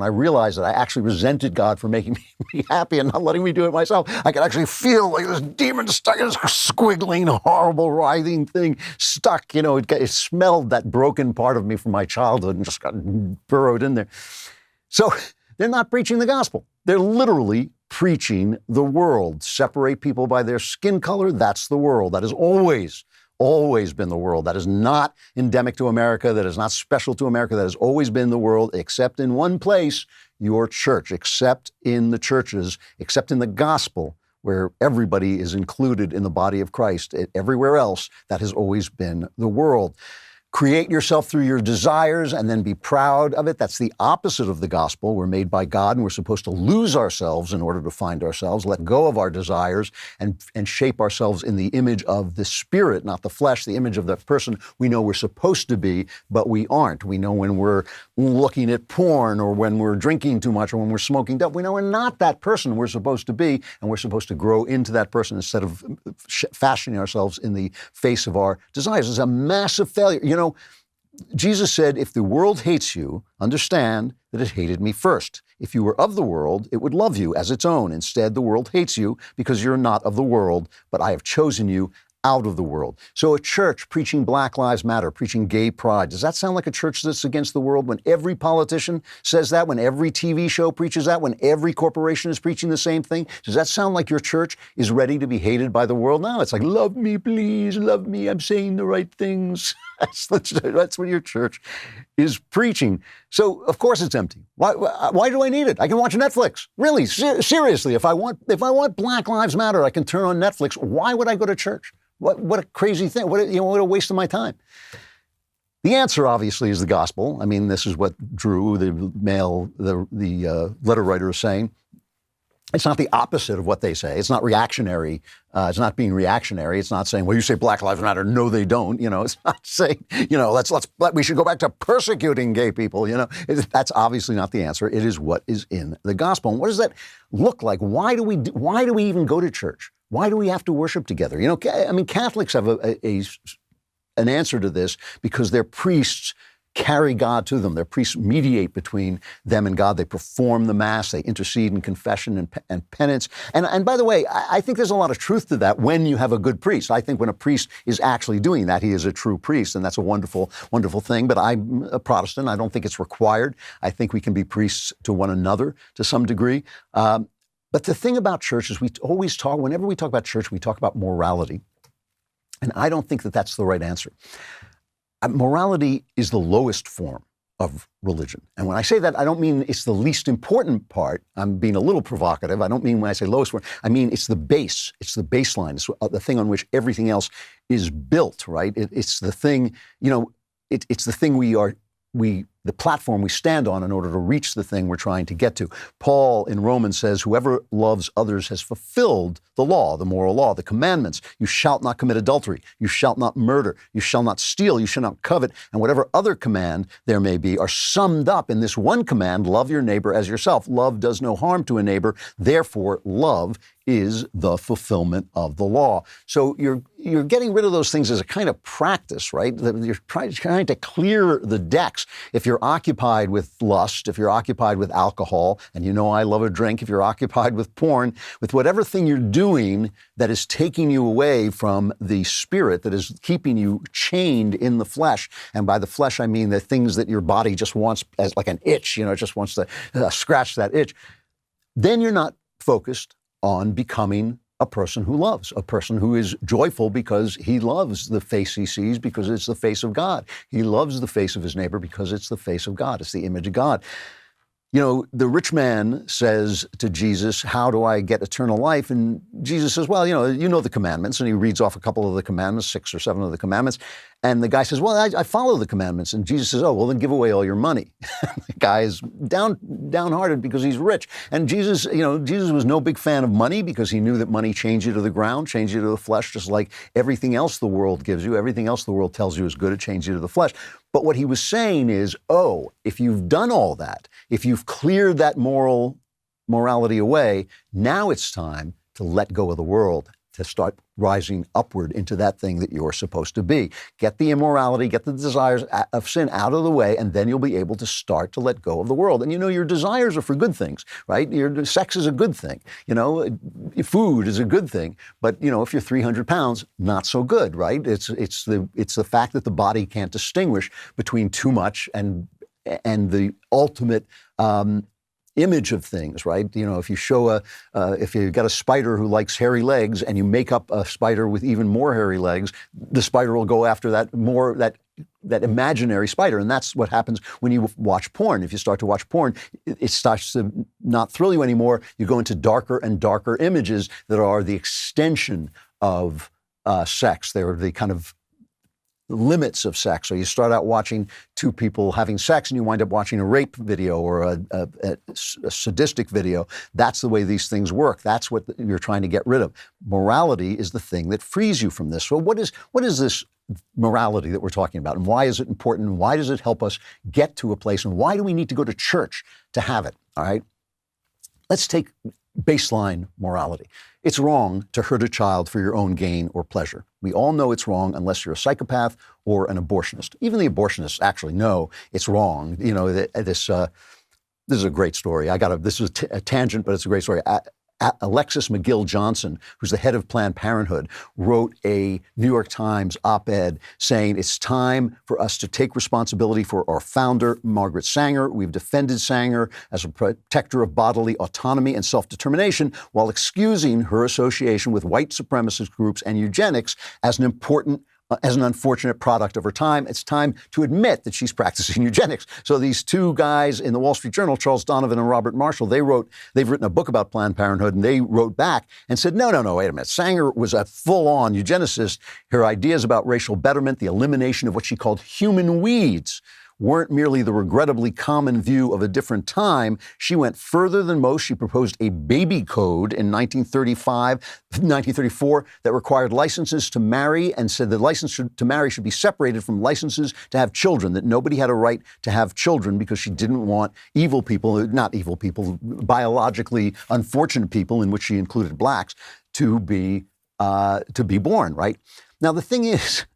realized that I actually resented God for making me happy and not letting me do it myself, I could actually feel like this demon stuck in this squiggling, horrible, writhing thing stuck. You know, it smelled that broken part of me from my childhood and just got burrowed in there. So they're not preaching the gospel. They're literally preaching the world. Separate people by their skin color, that's the world. That is always been the world. That is not endemic to America. That is not special to America. That has always been the world, except in one place, your church, except in the churches, except in the gospel, where everybody is included in the body of Christ. Everywhere else, that has always been the world. Create yourself through your desires and then be proud of it. That's the opposite of the gospel. We're made by God and we're supposed to lose ourselves in order to find ourselves, let go of our desires and shape ourselves in the image of the Spirit, not the flesh, the image of the person we know we're supposed to be, but we aren't. We know when we're looking at porn or when we're drinking too much or when we're smoking dope. We know we're not that person we're supposed to be, and we're supposed to grow into that person instead of fashioning ourselves in the face of our desires. It's a massive failure. You know, Jesus said, if the world hates you, understand that it hated me first. If you were of the world, it would love you as its own. Instead, the world hates you because you're not of the world, but I have chosen you out of the world. So a church preaching Black Lives Matter, preaching gay pride, does that sound like a church that's against the world? When every politician says that, when every TV show preaches that, when every corporation is preaching the same thing, does that sound like your church is ready to be hated by the world? No, it's like, love me, please, love me, I'm saying the right things. That's what your church is preaching. So, of course, it's empty. Why do I need it? I can watch Netflix. Really, seriously, if I want Black Lives Matter, I can turn on Netflix. Why would I go to church? What a crazy thing. What a waste of my time. The answer, obviously, is the gospel. I mean, this is what Drew, the letter writer, is saying. It's not the opposite of what they say. It's not reactionary. It's not being reactionary. It's not saying, well, you say Black Lives Matter. No, they don't. You know, it's not saying, you know, we should go back to persecuting gay people. You know, that's obviously not the answer. It is what is in the gospel. And what does that look like? Why do we even go to church? Why do we have to worship together? You know, I mean, Catholics have an answer to this because their priests carry God to them. Their priests mediate between them and God. They perform the Mass. They intercede in confession and penance. And by the way, I think there's a lot of truth to that when you have a good priest. I think when a priest is actually doing that, he is a true priest, and that's a wonderful, wonderful thing. But I'm a Protestant. I don't think it's required. I think we can be priests to one another to some degree. But the thing about church is whenever we talk about church, we talk about morality. And I don't think that that's the right answer. Morality is the lowest form of religion. And when I say that, I don't mean it's the least important part. I'm being a little provocative. I don't mean when I say lowest form, I mean it's the base. It's the baseline. It's the thing on which everything else is built, right? It's the thing, you know, it's the thing the platform we stand on in order to reach the thing we're trying to get to. Paul in Romans says, whoever loves others has fulfilled the law, the moral law, the commandments. You shalt not commit adultery. You shalt not murder. You shall not steal. You shall not covet. And whatever other command there may be are summed up in this one command, love your neighbor as yourself. Love does no harm to a neighbor. Therefore, love is the fulfillment of the law. So you're getting rid of those things as a kind of practice, right? You're trying to clear the decks. If you're occupied with lust, if you're occupied with alcohol, and you know I love a drink, if you're occupied with porn, with whatever thing you're doing that is taking you away from the Spirit, that is keeping you chained in the flesh, and by the flesh I mean the things that your body just wants as like an itch, you know, it just wants to scratch that itch, then you're not focused on becoming a person who loves, a person who is joyful because he loves the face he sees because it's the face of God. He loves the face of his neighbor because it's the face of God. It's the image of God. You know, the rich man says to Jesus, how do I get eternal life? And Jesus says, well, you know the commandments. And he reads off a couple of the commandments, 6 or 7 of the commandments. And the guy says, well, I follow the commandments. And Jesus says, oh, well, then give away all your money. The guy is downhearted because he's rich. And Jesus was no big fan of money because he knew that money changed you to the ground, changed you to the flesh, just like everything else the world gives you, everything else the world tells you is good, it changes you to the flesh. But what he was saying is, if you've done all that, if you've cleared that morality away, now it's time to let go of the world, to start rising upward into that thing that you're supposed to be. Get the immorality, get the desires of sin out of the way, and then you'll be able to start to let go of the world. And your desires are for good things, right? Your sex is a good thing. Food is a good thing. But, if you're 300 pounds, not so good, right? It's the fact that the body can't distinguish between too much and the ultimate image of things, right? If you show if you got a spider who likes hairy legs and you make up a spider with even more hairy legs, the spider will go after that imaginary spider. And that's what happens when you watch porn. If you start to watch porn, it starts to not thrill you anymore. You go into darker and darker images that are the extension of sex. They're the kind of limits of sex. So you start out watching two people having sex and you wind up watching a rape video or a sadistic video. That's the way these things work. That's what you're trying to get rid of. Morality is the thing that frees you from this. So what is this morality that we're talking about, and why is it important, and why does it help us get to a place, and why do we need to go to church to have it? All right? Let's take baseline morality. It's wrong to hurt a child for your own gain or pleasure. We all know it's wrong unless you're a psychopath or an abortionist. Even the abortionists actually know it's wrong. This is a great story. This is a tangent, but it's a great story. Alexis McGill Johnson, who's the head of Planned Parenthood, wrote a New York Times op-ed saying it's time for us to take responsibility for our founder, Margaret Sanger. We've defended Sanger as a protector of bodily autonomy and self-determination while excusing her association with white supremacist groups and eugenics as an unfortunate product of her time. It's time to admit that she's practicing eugenics. So these two guys in the Wall Street Journal, Charles Donovan and Robert Marshall, they've written a book about Planned Parenthood, and they wrote back and said, no, wait a minute. Sanger was a full-on eugenicist. Her ideas about racial betterment, the elimination of what she called human weeds, weren't merely the regrettably common view of a different time. She went further than most. She proposed a baby code in 1934 that required licenses to marry and said the license to marry should be separated from licenses to have children, that nobody had a right to have children because she didn't want biologically unfortunate people, in which she included blacks, to be born, right? Now, the thing is,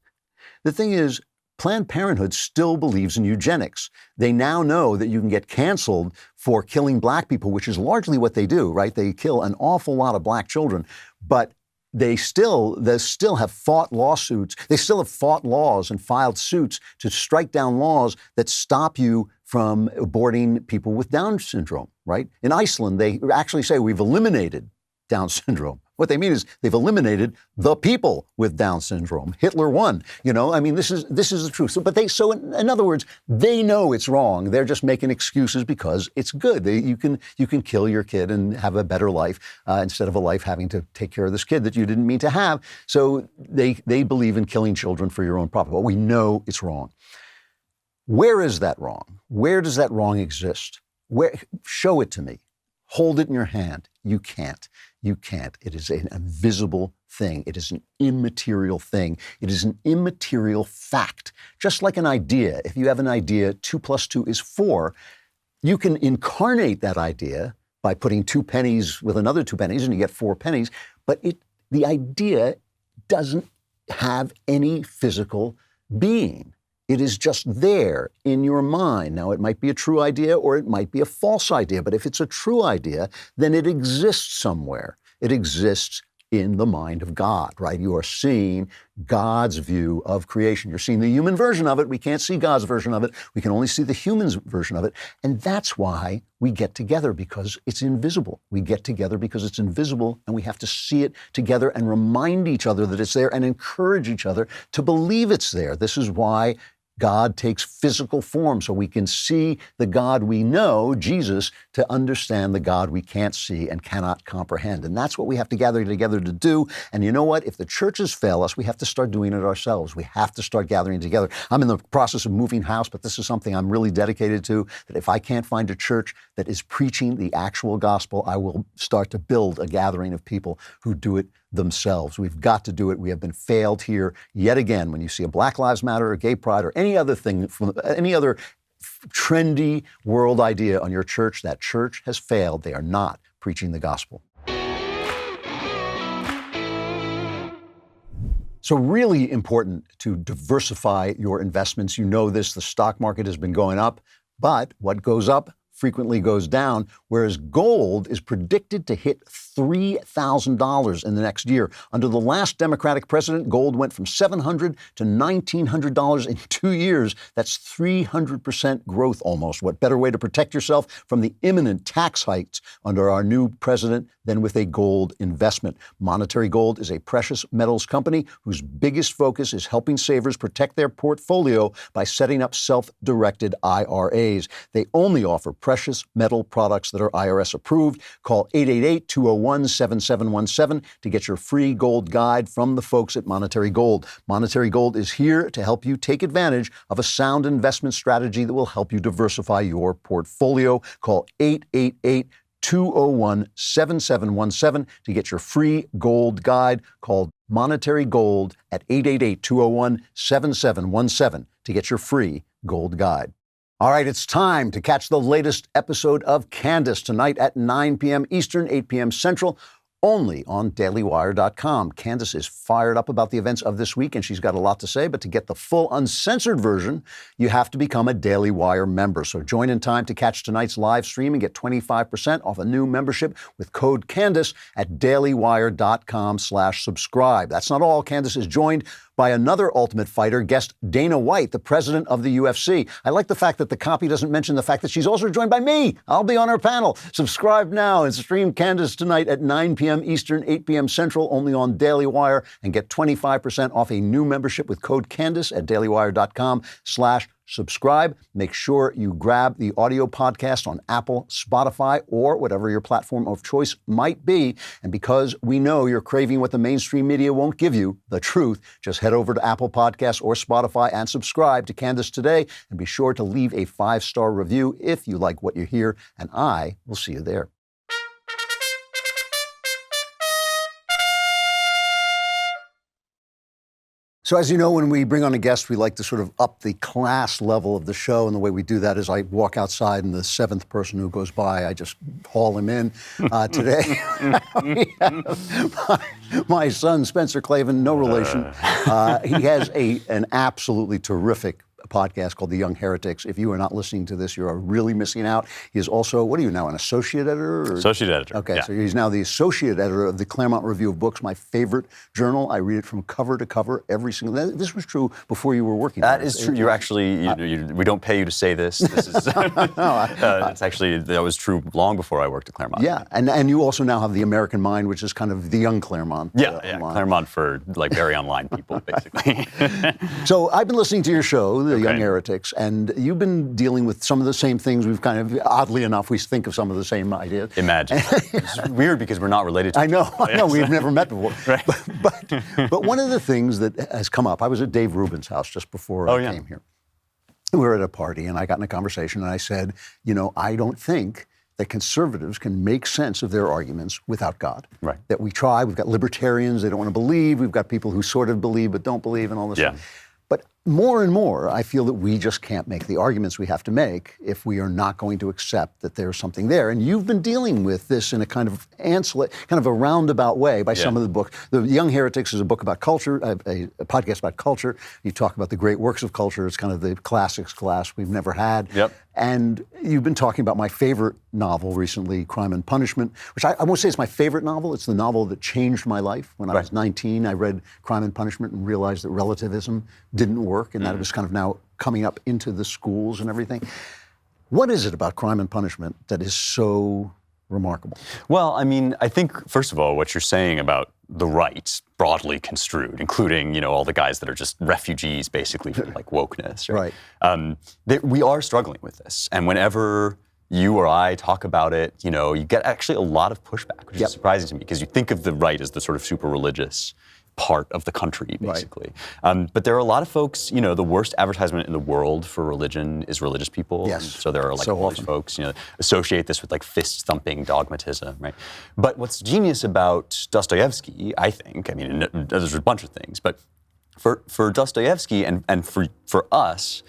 Planned Parenthood still believes in eugenics. They now know that you can get canceled for killing black people, which is largely what they do, right? They kill an awful lot of black children, but they still have fought lawsuits. They still have fought laws and filed suits to strike down laws that stop you from aborting people with Down syndrome, right? In Iceland, they actually say we've eliminated Down syndrome. What they mean is they've eliminated the people with Down syndrome. Hitler won. This is the truth. So in other words, they know it's wrong. They're just making excuses because it's good. You can kill your kid and have a better life instead of a life having to take care of this kid that you didn't mean to have. So they believe in killing children for your own profit. But we know it's wrong. Where is that wrong? Where does that wrong exist? Show it to me. Hold it in your hand. You can't. You can't. It is an invisible thing. It is an immaterial thing. It is an immaterial fact. Just like an idea. If you have an idea, 2 + 2 is 4, you can incarnate that idea by putting 2 pennies with another 2 pennies and you get 4 pennies. But the idea doesn't have any physical being. It is just there in your mind. Now, it might be a true idea or it might be a false idea, but if it's a true idea, then it exists somewhere. It exists in the mind of God, right? You are seeing God's view of creation. You're seeing the human version of it. We can't see God's version of it. We can only see the human's version of it. And that's why we get together, because it's invisible. We get together because it's invisible, and we have to see it together and remind each other that it's there and encourage each other to believe it's there. This is why God takes physical form so we can see the God we know, Jesus, to understand the God we can't see and cannot comprehend. And that's what we have to gather together to do. And you know what? If the churches fail us, we have to start doing it ourselves. We have to start gathering together. I'm in the process of moving house, but this is something I'm really dedicated to, that if I can't find a church that is preaching the actual gospel, I will start to build a gathering of people who do it themselves. We've got to do it. We have been failed here yet again. When you see a Black Lives Matter or gay pride or any other thing, from any other trendy world idea on your church, that church has failed. They are not preaching the gospel. So really important to diversify your investments. You know this, the stock market has been going up, but what goes up frequently goes down, whereas gold is predicted to hit $3,000 in the next year. Under the last Democratic president, gold went from $700 to $1,900 in 2 years. That's 300% growth almost. What better way to protect yourself from the imminent tax hikes under our new president than with a gold investment? Monetary Gold is a precious metals company whose biggest focus is helping savers protect their portfolio by setting up self-directed IRAs. They only offer precious metal products that are IRS approved. Call 888-201-7717 to get your free gold guide from the folks at Monetary Gold. Monetary Gold is here to help you take advantage of a sound investment strategy that will help you diversify your portfolio. Call 888-201-7717 to get your free gold guide called Monetary Gold at 888-201-7717 to get your free gold guide. All right, it's time to catch the latest episode of Candace tonight at 9 p.m. Eastern, 8 p.m. Central, only on dailywire.com. Candace is fired up about the events of this week, and she's got a lot to say, but to get the full uncensored version, you have to become a Daily Wire member. So join in time to catch tonight's live stream and get 25% off a new membership with code Candace at dailywire.com/subscribe. That's not all. Candace is joined by another Ultimate Fighter guest, Dana White, the president of the UFC. I like the fact that the copy doesn't mention the fact that she's also joined by me. I'll be on her panel. Subscribe now and stream Candace tonight at 9 p.m. Eastern, 8 p.m. Central, only on Daily Wire, and get 25% off a new membership with code Candace at dailywire.com/subscribe. Make sure you grab the audio podcast on Apple, Spotify, or whatever your platform of choice might be. And because we know you're craving what the mainstream media won't give you, the truth, just head over to Apple Podcasts or Spotify and subscribe to Candace today. And be sure to leave a 5-star review if you like what you hear. And I will see you there. So as you know, when we bring on a guest, we like to sort of up the class level of the show. And the way we do that is I walk outside and the seventh person who goes by, I just haul him in. Today, we have my son, Spencer Klavan, no relation. He has an absolutely terrific podcast called The Young Heretics. If you are not listening to this, you are really missing out. He is also, what are you now, an associate editor? Or? Associate editor. Okay, yeah. So he's now the associate editor of the Claremont Review of Books, my favorite journal. I read it from cover to cover every single day. This was true before you were working That there. is true. You're actually, we don't pay you to say this. This is, it's actually, that was true long before I worked at Claremont. Yeah, and you also now have the American Mind, which is kind of the young Claremont. Yeah, Claremont for like very online people, basically. So I've been listening to your show, The Young Heretics, and you've been dealing with some of the same things. We've kind of, oddly enough, we think of some of the same ideas. Imagine. It's weird because we're not related to I know, we've never met before. Right. But one of the things that has come up, I was at Dave Rubin's house just before I came here. We were at a party, and I got in a conversation, and I said, I don't think that conservatives can make sense of their arguments without God. Right. That we try, we've got libertarians, they don't want to believe, we've got people who sort of believe but don't believe, and all this stuff. But more and more, I feel that we just can't make the arguments we have to make if we are not going to accept that there's something there. And you've been dealing with this in a kind of a roundabout way by some of the books. The Young Heretics is a book about culture, a podcast about culture. You talk about the great works of culture. It's kind of the classics class we've never had. Yep. And you've been talking about my favorite novel recently, Crime and Punishment, which I won't say it's my favorite novel. It's the novel that changed my life. When I was 19, I read Crime and Punishment and realized that relativism didn't work and that it was kind of now coming up into the schools and everything. What is it about Crime and Punishment that is so remarkable. Well, I mean, I think, first of all, what you're saying about the right, broadly construed, including, all the guys that are just refugees, basically, from like wokeness. Right. We are struggling with this. And whenever you or I talk about it, you get actually a lot of pushback, which is surprising to me, because you think of the right as the sort of super religious part of the country, basically. But there are a lot of folks, the worst advertisement in the world for religion is religious people. Yes. And so there are like all these folks, associate this with like fist-thumping dogmatism, right? But what's genius about Dostoevsky, I think, there's a bunch of things, but for Dostoevsky and for us,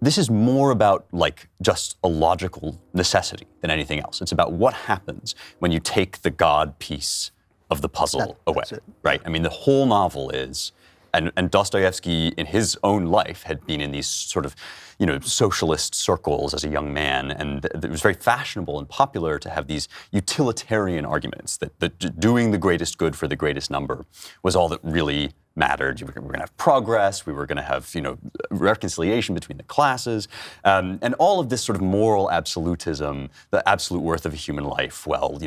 this is more about like just a logical necessity than anything else. It's about what happens when you take the God piece of the puzzle away, right? I mean, the whole novel is, and Dostoevsky in his own life had been in these sort of, socialist circles as a young man, and it was very fashionable and popular to have these utilitarian arguments that doing the greatest good for the greatest number was all that really mattered. We were going to have progress. We were going to have, reconciliation between the classes, and all of this sort of moral absolutism, the absolute worth of a human life. Well,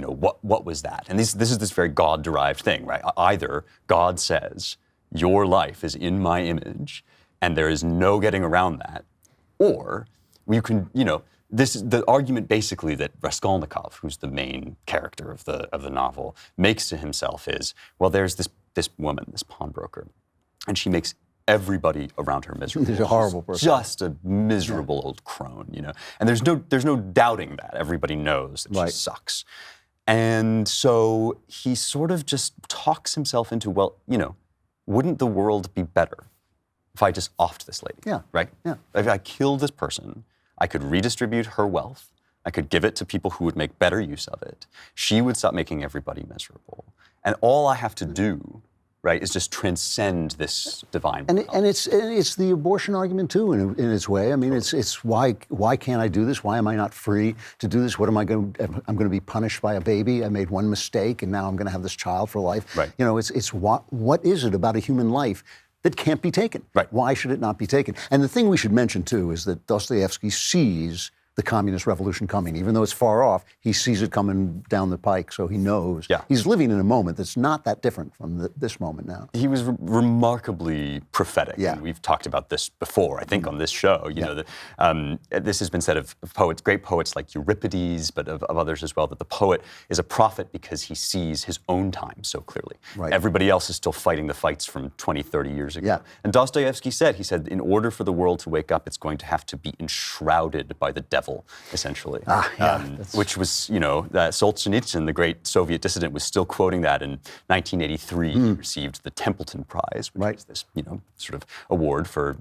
what was that? And this is this very God-derived thing, right? Either God says, your life is in my image, and there is no getting around that, or you can, this is the argument basically that Raskolnikov, who's the main character of the novel, makes to himself is, well, there's this woman, this pawnbroker, and she makes everybody around her miserable. She's a horrible person. Just a miserable old crone, And there's no doubting that. Everybody knows that she sucks. And so he sort of just talks himself into, well, wouldn't the world be better if I just offed this lady? Yeah. Right? Yeah. If I killed this person, I could redistribute her wealth. I could give it to people who would make better use of it. She would stop making everybody miserable. And all I have to do, right, is just transcend this divine will. And it's the abortion argument too, in its way. I mean, it's why can't I do this? Why am I not free to do this? What am I going to? I'm going to be punished by a baby. I made one mistake, and now I'm going to have this child for life. Right. It's what is it about a human life that can't be taken? Right. Why should it not be taken? And the thing we should mention too is that Dostoevsky sees the communist revolution coming. Even though it's far off, he sees it coming down the pike, so he knows. Yeah. He's living in a moment that's not that different from this moment now. He was remarkably prophetic. Yeah. And we've talked about this before, I think, on this show. This has been said of poets, great poets like Euripides, but of others as well, that the poet is a prophet because he sees his own time so clearly. Right. Everybody else is still fighting the fights from 20, 30 years ago. Yeah. And Dostoevsky said, in order for the world to wake up, it's going to have to be enshrouded by the devil, essentially. Which was, Solzhenitsyn, the great Soviet dissident, was still quoting that in 1983. He received the Templeton Prize, which is this, sort of award for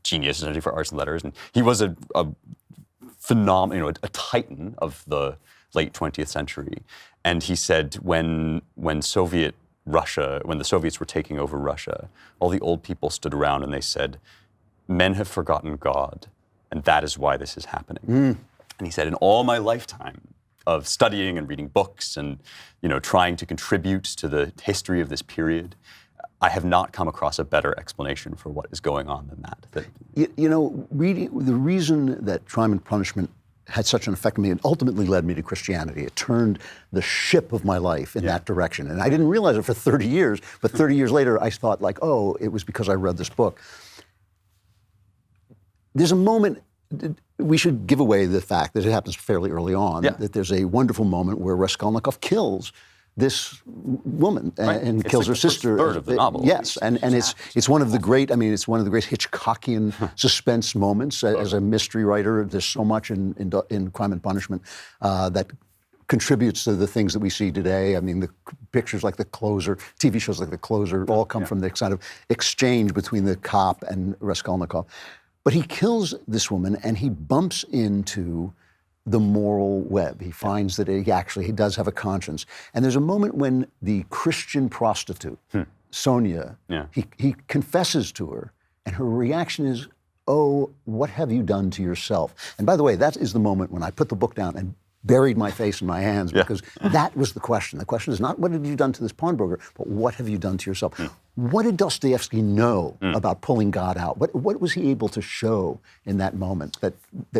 genius, essentially for arts and letters. And he was a phenomenal, a titan of the late 20th century. And he said when the Soviets were taking over Russia, all the old people stood around and they said, men have forgotten God. And that is why this is happening. And he said, in all my lifetime of studying and reading books and, trying to contribute to the history of this period, I have not come across a better explanation for what is going on than that. The reason that Crime and Punishment had such an effect on me and ultimately led me to Christianity. It turned the ship of my life in that direction. And I didn't realize it for 30 years, but 30 years later, I thought it was because I read this book. There's a moment, we should give away the fact that it happens fairly early on, that there's a wonderful moment where Raskolnikov kills this woman and kills her sister. Third of the novel. Yes, and it's one of the great, it's one of the great Hitchcockian suspense moments. As a mystery writer, there's so much in Crime and Punishment that contributes to the things that we see today. The pictures like The Closer, TV shows like The Closer, all come from this kind of exchange between the cop and Raskolnikov. But he kills this woman and he bumps into the moral web. He finds that he does have a conscience. And there's a moment when the Christian prostitute, Sonia, he confesses to her, and her reaction is, oh, what have you done to yourself? And by the way, that is the moment when I put the book down and buried my face in my hands, because that was the question. The question is not what have you done to this pawnbroker, but what have you done to yourself? What did Dostoevsky know about pulling God out? What was he able to show in that moment that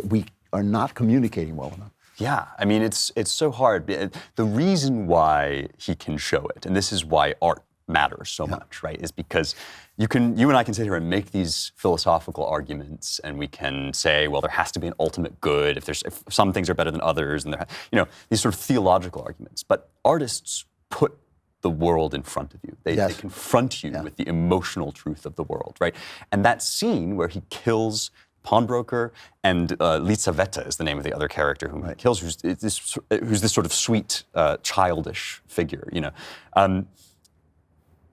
we are not communicating well enough? Yeah, I mean, it's so hard. The reason why he can show it, and this is why art matters so much, right, is because you and I can sit here and make these philosophical arguments, and we can say, well, there has to be an ultimate good if some things are better than others, and these sort of theological arguments. But artists put the world in front of you. They confront you with the emotional truth of the world, right? And that scene where he kills pawnbroker, and Lizaveta is the name of the other character whom he kills, who's this sort of sweet, childish figure,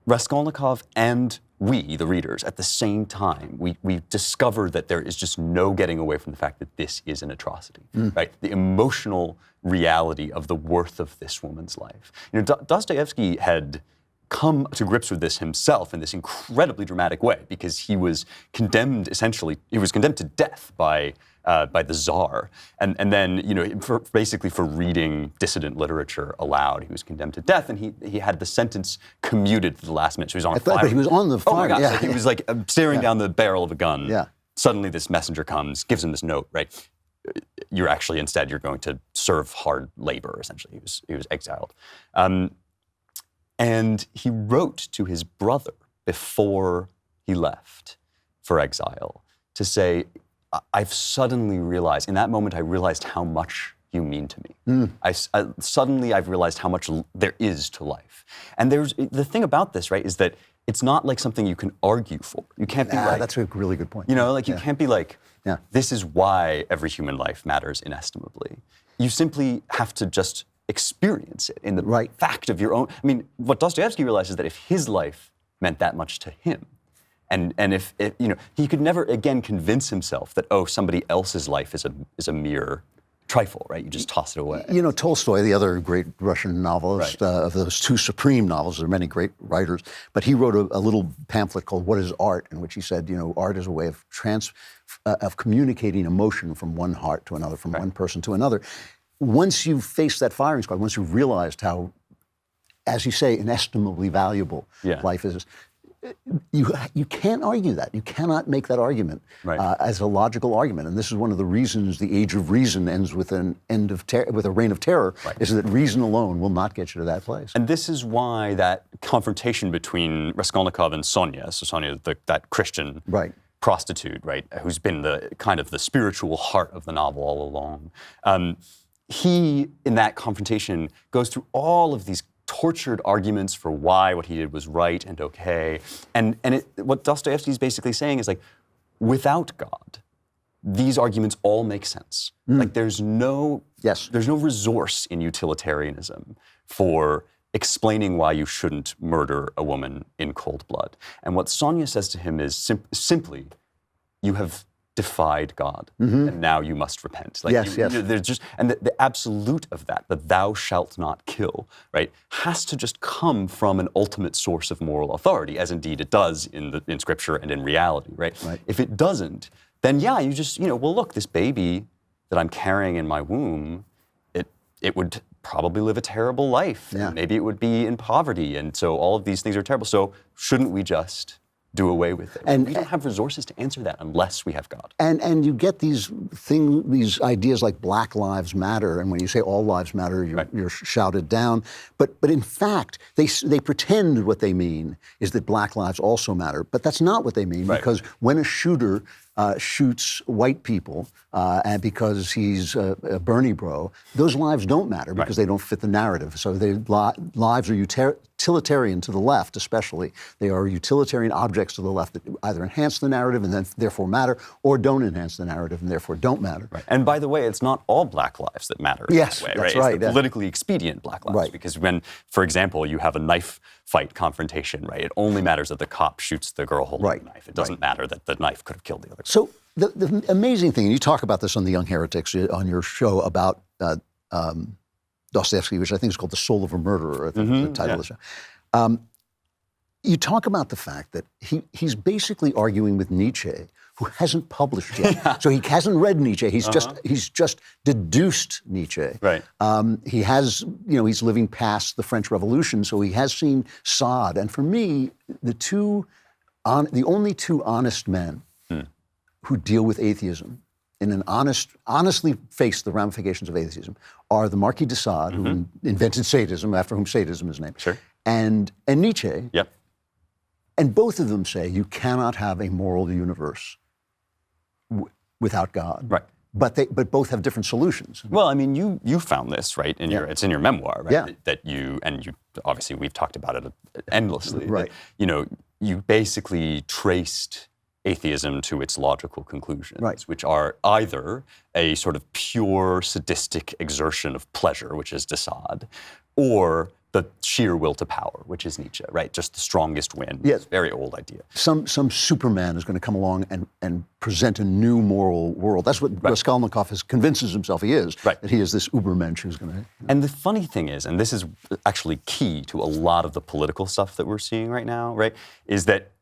Raskolnikov and we, the readers, at the same time, we discover that there is just no getting away from the fact that this is an atrocity, right? The emotional reality of the worth of this woman's life. Dostoevsky had come to grips with this himself in this incredibly dramatic way, because he was condemned to death by the Tsar, and then for reading dissident literature aloud, he was condemned to death, and he had the sentence commuted to the last minute. So he was on fire. He was on the fire. Oh my God! Yeah. He was like staring down the barrel of a gun. Yeah. Suddenly, this messenger comes, gives him this note. Right. You're going to serve hard labor. Essentially, he was exiled. And he wrote to his brother before he left for exile to say, I've suddenly realized, in that moment I realized how much you mean to me. Suddenly I've realized how much there is to life. And the thing about this, right, is that it's not like something you can argue for. You can't be like... That's a really good point. You can't be like, this is why every human life matters inestimably. You simply have to just experience it in the fact of your own. I mean, what Dostoevsky realizes is that if his life meant that much to him, and if he could never again convince himself that somebody else's life is a mere trifle, right? You just toss it away. Tolstoy, the other great Russian novelist of those two supreme novels, there are many great writers, but he wrote a little pamphlet called "What is Art?" in which he said, art is a way of communicating emotion from one heart to another, from one person to another. Once you've faced that firing squad, once you've realized how, as you say, inestimably valuable life is, you can't argue that. You cannot make that argument as a logical argument. And this is one of the reasons the Age of Reason ends with a reign of terror, is that reason alone will not get you to that place. And this is why that confrontation between Raskolnikov and Sonia, so Sonia, that Christian prostitute, who's been the kind of the spiritual heart of the novel all along, he, in that confrontation, goes through all of these tortured arguments for why what he did was right and okay. And what Dostoevsky is basically saying is without God, these arguments all make sense. There's no resource in utilitarianism for explaining why you shouldn't murder a woman in cold blood. And what Sonia says to him is simply, you have defied God, and now you must repent. There's just, and the absolute of that, the "thou shalt not kill," has to just come from an ultimate source of moral authority, as indeed it does in Scripture and in reality, If it doesn't, then you just, well, look, this baby that I'm carrying in my womb, it would probably live a terrible life. Yeah. Maybe it would be in poverty, and so all of these things are terrible. So shouldn't we just do away with it? And we don't have resources to answer that unless we have God. And you get these ideas like Black Lives Matter, and when you say all lives matter, you're shouted down. But in fact, they pretend what they mean is that Black lives also matter. But that's not what they mean, because when a shooter shoots white people, and because he's a Bernie bro, those lives don't matter because they don't fit the narrative. So lives are utilitarian to the left, especially. They are utilitarian objects to the left that either enhance the narrative and then therefore matter, or don't enhance the narrative and therefore don't matter. Right. And by the way, it's not all Black lives that matter. Yes, that way, that's right. It's the politically expedient Black lives. Because when, for example, you have a knife fight confrontation, it only matters that the cop shoots the girl holding the knife. It doesn't matter that the knife could have killed the other girl. So the amazing thing, and you talk about this on The Young Heretics on your show about Dostoevsky, which I think is called The Soul of a Murderer, I think the title of the show. You talk about the fact that he's basically arguing with Nietzsche, who hasn't published yet. So he hasn't read Nietzsche. He's just deduced Nietzsche. Right. He has, he's living past the French Revolution, so he has seen Sade. And for me, the only two honest men who deal with atheism in an honestly face the ramifications of atheism are the Marquis de Sade, who invented sadism, after whom sadism is named, and Nietzsche. Yep. And both of them say you cannot have a moral universe without God. Right. But both have different solutions. Well, I mean, you found this, right? It's in your memoir, right? Yeah. That you obviously we've talked about it endlessly. Right. That, you basically traced atheism to its logical conclusions, which are either a sort of pure sadistic exertion of pleasure, which is de Sade, or the sheer will to power, which is Nietzsche, right? Just the strongest win. Yes. Very old idea. Some Superman is going to come along and present a new moral world. That's what Raskolnikov convinces himself he is, that he is this Ubermensch who's going to... And the funny thing is, and this is actually key to a lot of the political stuff that we're seeing right now, right, is that,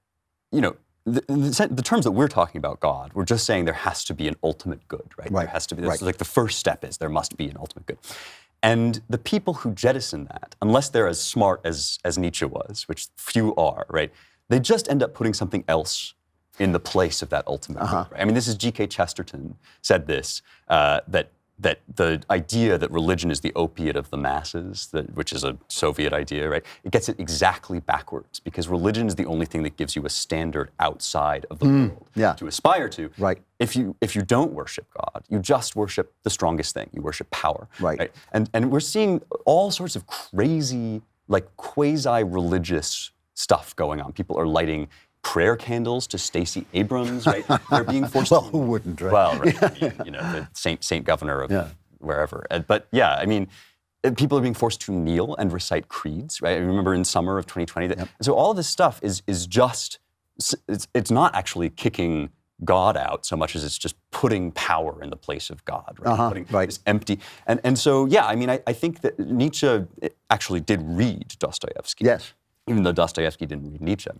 the terms that we're talking about God, we're just saying there has to be an ultimate good, right? There has to be, like the first step is there must be an ultimate good. And the people who jettison that, unless they're as smart as Nietzsche was, which few are, right, they just end up putting something else in the place of that ultimate good. Right? I mean, this is G.K. Chesterton said this, that the idea that religion is the opiate of the masses, which is a Soviet idea, right? It gets it exactly backwards, because religion is the only thing that gives you a standard outside of the world to aspire to. Right. If you don't worship God, you just worship the strongest thing. You worship power. Right. And we're seeing all sorts of crazy, like quasi-religious stuff going on. People are lighting prayer candles to Stacey Abrams, right? They're being forced to... who wouldn't, right? Well, right. I mean, the Saint Governor of wherever. But yeah, I mean, people are being forced to kneel and recite creeds, right? I remember in summer of 2020. And so all of this stuff is just, it's not actually kicking God out so much as it's just putting power in the place of God, right? Putting this empty. And so, yeah, I mean, I think that Nietzsche actually did read Dostoevsky. Yes. Even though Dostoevsky didn't read Nietzsche.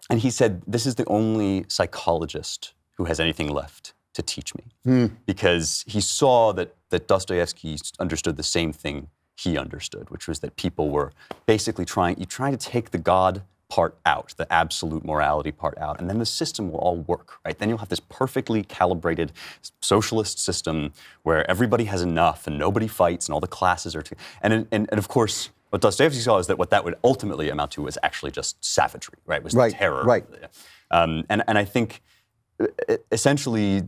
And he said, this is the only psychologist who has anything left to teach me. Because he saw that Dostoevsky understood the same thing he understood, which was that people were basically trying to take the God part out, the absolute morality part out, and then the system will all work, right? Then you'll have this perfectly calibrated socialist system where everybody has enough and nobody fights and all the classes are... And of course, what Dostoevsky saw is that what that would ultimately amount to was actually just savagery, right? Was the terror. Right. And I think essentially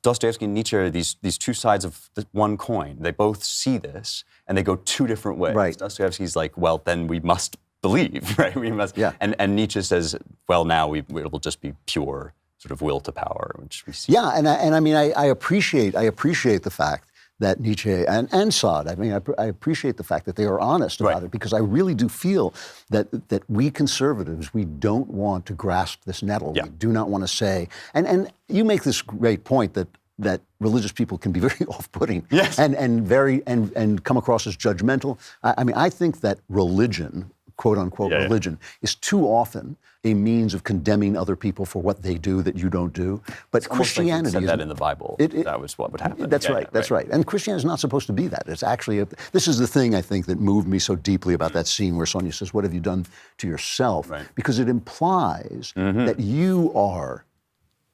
Dostoevsky and Nietzsche are these two sides of one coin. They both see this and they go two different ways. Right. Dostoevsky's like, well, then we must believe, right? We must. Yeah. And Nietzsche says, well, now it will just be pure sort of will to power, which we see. Yeah, and I mean, I appreciate the fact that Nietzsche and Sade, I mean, I appreciate the fact that they are honest about it, because I really do feel that we conservatives, we don't want to grasp this nettle. We do not want to say, and you make this great point that religious people can be very off-putting and come across as judgmental. I mean, I think that religion, quote unquote religion, is too often a means of condemning other people for what they do that you don't do. But it's Christianity said that in the Bible. That was what would happen. That's right. That's right. And Christianity is not supposed to be that. It's actually this is the thing I think that moved me so deeply about that scene where Sonia says, "What have you done to yourself?" Right. Because it implies that you are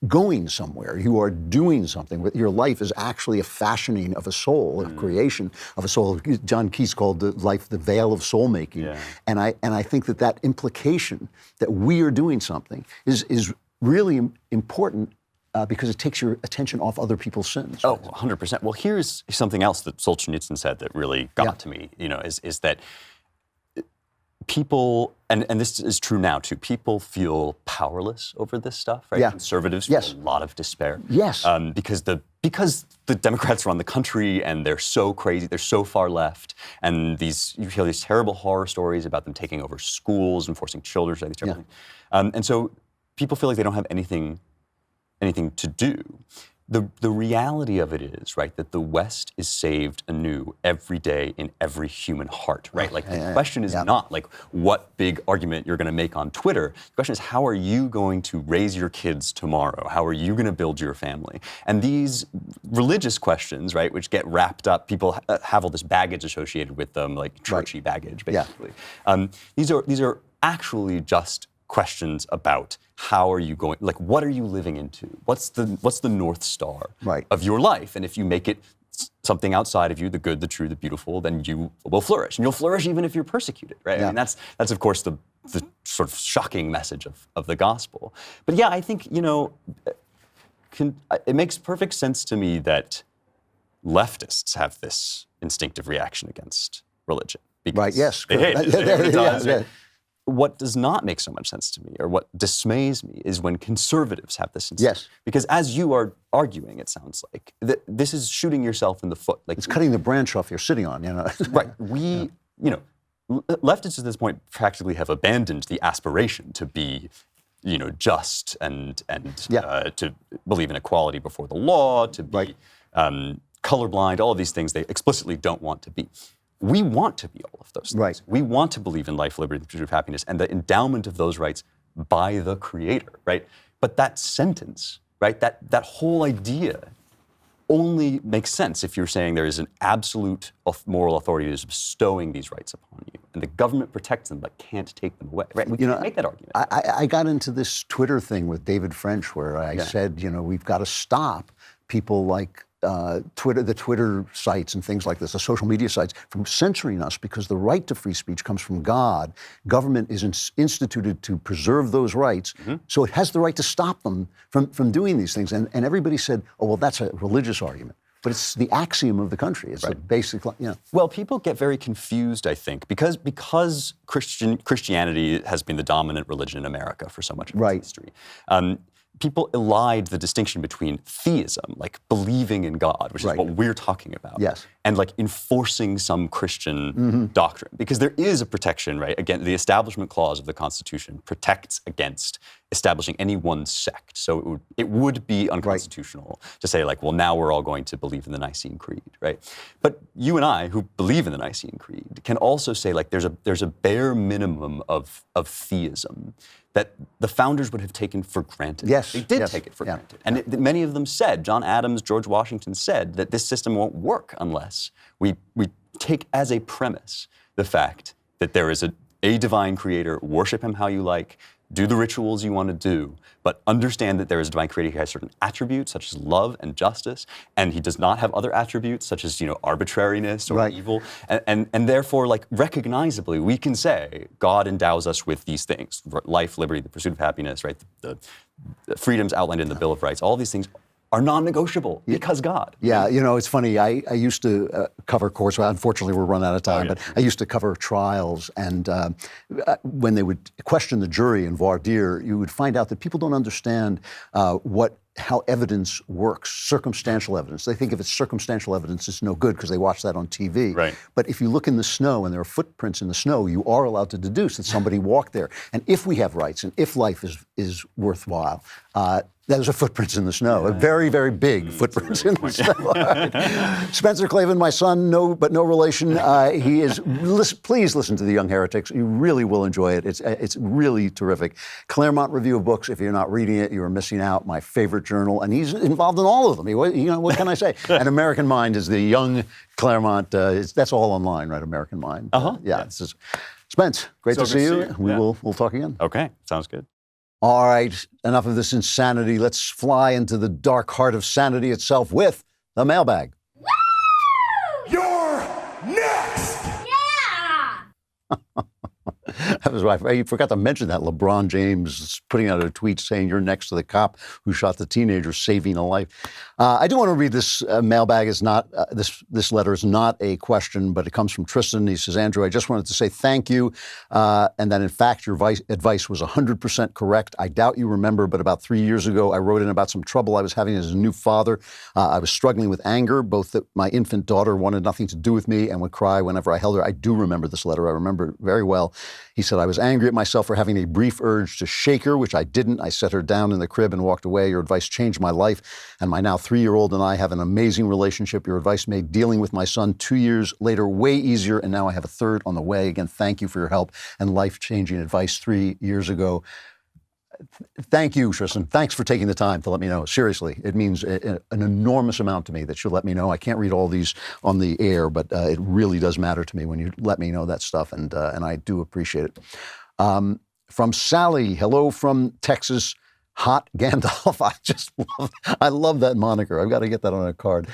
going somewhere, you are doing something. Your life is actually a fashioning of a soul, a creation of a soul. John Keats called the life the veil of soul making. Yeah. And I think that implication that we are doing something is really important because it takes your attention off other people's sins. Oh, 100%. Well, here's something else that Solzhenitsyn said that really got to me, is that people, and this is true now too, people feel powerless over this stuff, right? Yeah. Conservatives feel a lot of despair. Yes. Because the Democrats run the country and they're so crazy, they're so far left, and you hear these terrible horror stories about them taking over schools and forcing children to do these terrible things. And so people feel like they don't have anything to do. The reality of it is, right, that the West is saved anew every day in every human heart, right? Like the question is not like what big argument you're going to make on Twitter. The question is, how are you going to raise your kids tomorrow? How are you going to build your family? And these religious questions, right, which get wrapped up, people have all this baggage associated with them, like churchy baggage, basically. These are actually just questions about how are you going, like what are you living into? What's the North Star of your life? And if you make it something outside of you, the good, the true, the beautiful, then you will flourish. And you'll flourish even if you're persecuted, right? Yeah. I mean, that's of course the sort of shocking message of the gospel. But yeah, I think, it makes perfect sense to me that leftists have this instinctive reaction against religion. Right, yes. They hate it. Everybody does, Yeah. right? What does not make so much sense to me, or what dismays me, is when conservatives have this instinct. Yes. Because as you are arguing, it sounds like, this is shooting yourself in the foot. Like it's cutting the branch off you're sitting on, Right. Leftists at this point practically have abandoned the aspiration to be, just and to believe in equality before the law, to be colorblind, all of these things they explicitly don't want to be. We want to be all of those things. Right. We want to believe in life, liberty, the pursuit of happiness, and the endowment of those rights by the Creator, right? But that sentence, right, that whole idea only makes sense if you're saying there is an absolute moral authority that is bestowing these rights upon you, and the government protects them but can't take them away, right? We can't make that argument. I got into this Twitter thing with David French where I said, we've got to stop people like the Twitter sites and things like this, the social media sites, from censoring us, because the right to free speech comes from God. Government is instituted to preserve those rights, so it has the right to stop them from doing these things. And everybody said, oh, well, that's a religious argument. But it's the axiom of the country. It's the basic, Well, people get very confused, I think, because Christianity has been the dominant religion in America for so much of its history. People elide the distinction between theism, like believing in God, which is what we're talking about, and like enforcing some Christian doctrine. Because there is a protection, right? Again, the Establishment Clause of the Constitution protects against establishing any one sect. So it would be unconstitutional to say, like, well, now we're all going to believe in the Nicene Creed, right? But you and I, who believe in the Nicene Creed, can also say, like, there's a bare minimum of theism that the founders would have taken for granted. Yes. They did take it for granted. And many of them said, John Adams, George Washington said, that this system won't work unless we take as a premise the fact that there is a divine creator, worship him how you like, do the rituals you want to do, but understand that there is a divine creator who has certain attributes, such as love and justice, and he does not have other attributes, such as, arbitrariness or evil. And therefore, like, recognizably, we can say God endows us with these things: life, liberty, the pursuit of happiness, right? The freedoms outlined in the Bill of Rights. All these things are non-negotiable because God. Yeah, it's funny. I used to cover courts. Well, unfortunately, we're run out of time. But I used to cover trials, and when they would question the jury in voir dire, you would find out that people don't understand how evidence works, circumstantial evidence. They think if it's circumstantial evidence, it's no good because they watch that on TV. Right. But if you look in the snow and there are footprints in the snow, you are allowed to deduce that somebody walked there. And if we have rights and if life is worthwhile, those are footprints in the snow, very, very big footprints in the snow. Spencer Klavan, my son, no relation. Please listen to The Young Heretics. You really will enjoy it. It's really terrific. Claremont Review of Books. If you're not reading it, you are missing out. My favorite journal, and he's involved in all of them. What can I say? And American Mind is the young Claremont. That's all online, right? American Mind. This is Spence. Great to see you. We'll talk again. Okay, sounds good. All right, enough of this insanity. Let's fly into the dark heart of sanity itself with the mailbag. You're next! Yeah! That was right. I forgot to mention that LeBron James is putting out a tweet saying you're next to the cop who shot the teenager, saving a life. I do want to read this mailbag. Is not this letter is not a question, but it comes from Tristan. He says, Andrew, I just wanted to say thank you, and that in fact your advice was 100% correct. I doubt you remember, but about 3 years ago, I wrote in about some trouble I was having as a new father. I was struggling with anger, both that my infant daughter wanted nothing to do with me and would cry whenever I held her. I do remember this letter. I remember it very well. He said, I was angry at myself for having a brief urge to shake her, which I didn't. I set her down in the crib and walked away. Your advice changed my life, and my now 3-year-old and I have an amazing relationship. Your advice made dealing with my son 2 years later way easier, and now I have a third on the way. Again, thank you for your help and life-changing advice 3 years ago. Thank you, Tristan. Thanks for taking the time to let me know. Seriously, it means an enormous amount to me that you let me know. I can't read all these on the air, but it really does matter to me when you let me know that stuff, and I do appreciate it. from Sally. Hello from Texas. Hot Gandalf. I love that moniker. I've got to get that on a card.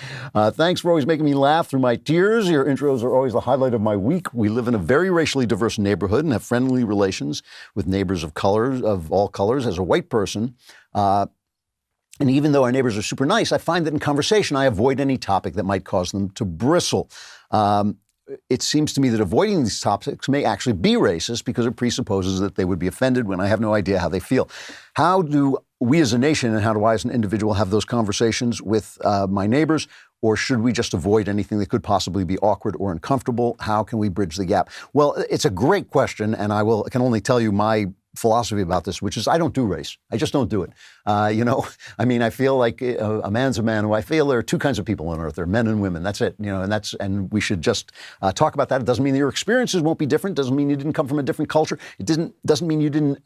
Thanks for always making me laugh through my tears. Your intros are always the highlight of my week. We live in a very racially diverse neighborhood and have friendly relations with neighbors of all colors. As a white person, and even though our neighbors are super nice, I find that in conversation I avoid any topic that might cause them to bristle. It seems to me that avoiding these topics may actually be racist because it presupposes that they would be offended when I have no idea how they feel. How do we as a nation and how do I as an individual have those conversations with my neighbors? Or should we just avoid anything that could possibly be awkward or uncomfortable? How can we bridge the gap? Well, it's a great question, and I can only tell you my philosophy about this, which is I don't do race. I just don't do it. I feel like a man's a man. I feel there are two kinds of people on earth. There are men and women. That's it. And we should just talk about that. It doesn't mean that your experiences won't be different. It doesn't mean you didn't come from a different culture. It doesn't mean you didn't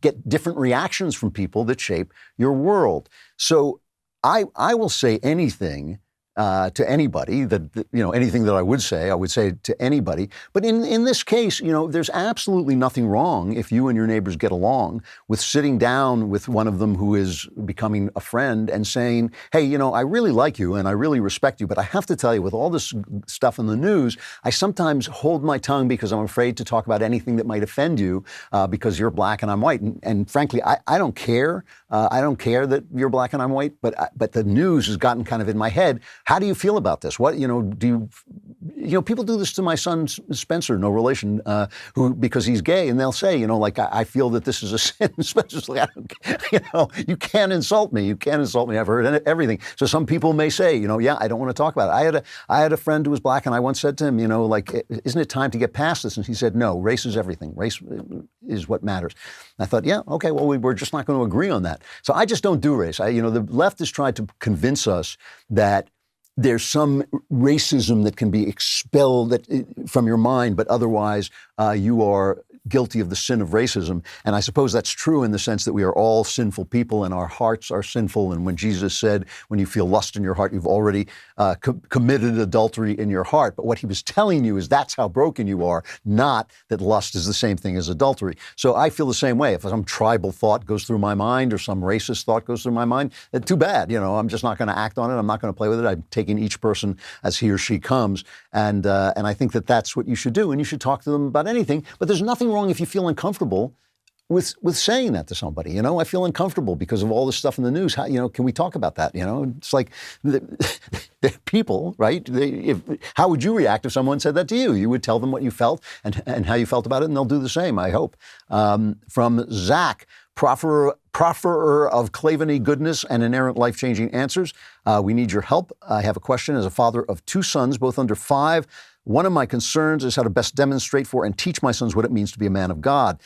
get different reactions from people that shape your world. So I will say anything to anybody anything that I would say to anybody. But in this case, there's absolutely nothing wrong if you and your neighbors get along with sitting down with one of them who is becoming a friend and saying, hey, I really like you and I really respect you, but I have to tell you, with all this stuff in the news, I sometimes hold my tongue because I'm afraid to talk about anything that might offend you because you're black and I'm white. And frankly, I don't care. I don't care that you're black and I'm white, but the news has gotten kind of in my head. How do you feel about this? What, people do this to my son, Spencer, no relation, because he's gay, and they'll say, I feel that this is a sin. Spencer's like, you can't insult me. You can't insult me. I've heard everything. So some people may say, I don't want to talk about it. I had a friend who was black, and I once said to him, isn't it time to get past this? And he said, no, race is everything. Race is what matters. And I thought, yeah, okay, well, we're just not going to agree on that. So I just don't do race. The left has tried to convince us that there's some racism that can be expelled from your mind, but otherwise you are guilty of the sin of racism. And I suppose that's true in the sense that we are all sinful people and our hearts are sinful. And when Jesus said, when you feel lust in your heart, you've already committed adultery in your heart. But what he was telling you is that's how broken you are, not that lust is the same thing as adultery. So I feel the same way. If some tribal thought goes through my mind or some racist thought goes through my mind, too bad. I'm just not going to act on it. I'm not going to play with it. I'm taking each person as he or she comes. And I think that that's what you should do. And you should talk to them about anything. But there's nothing wrong if you feel uncomfortable with saying that to somebody. I feel uncomfortable because of all this stuff in the news. How, can we talk about that? It's like the people, right? How would you react if someone said that to you? You would tell them what you felt and how you felt about it, and they'll do the same, I hope. From Zach, profferer of Klavan-y goodness and inerrant life-changing answers. We need your help. I have a question. As a father of two sons, both under 5, one of my concerns is how to best demonstrate for and teach my sons what it means to be a man of God.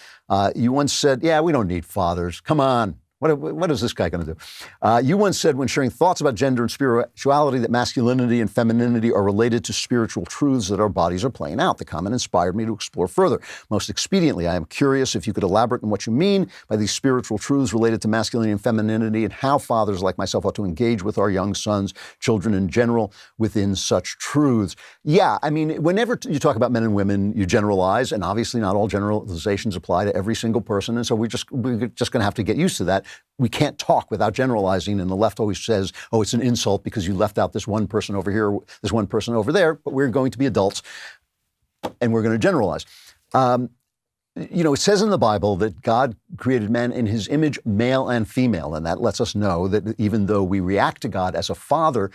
You once said, yeah, we don't need fathers. Come on. What is this guy going to do? You once said when sharing thoughts about gender and spirituality that masculinity and femininity are related to spiritual truths that our bodies are playing out. The comment inspired me to explore further. Most expediently, I am curious if you could elaborate on what you mean by these spiritual truths related to masculinity and femininity and how fathers like myself ought to engage with our young sons, children in general, within such truths. Yeah, whenever you talk about men and women, you generalize, and obviously not all generalizations apply to every single person, and so we're just going to have to get used to that. We can't talk without generalizing, and the left always says, oh, it's an insult because you left out this one person over here, this one person over there, but we're going to be adults, and we're going to generalize. It says in the Bible that God created man in his image, male and female, and that lets us know that even though we react to God as a father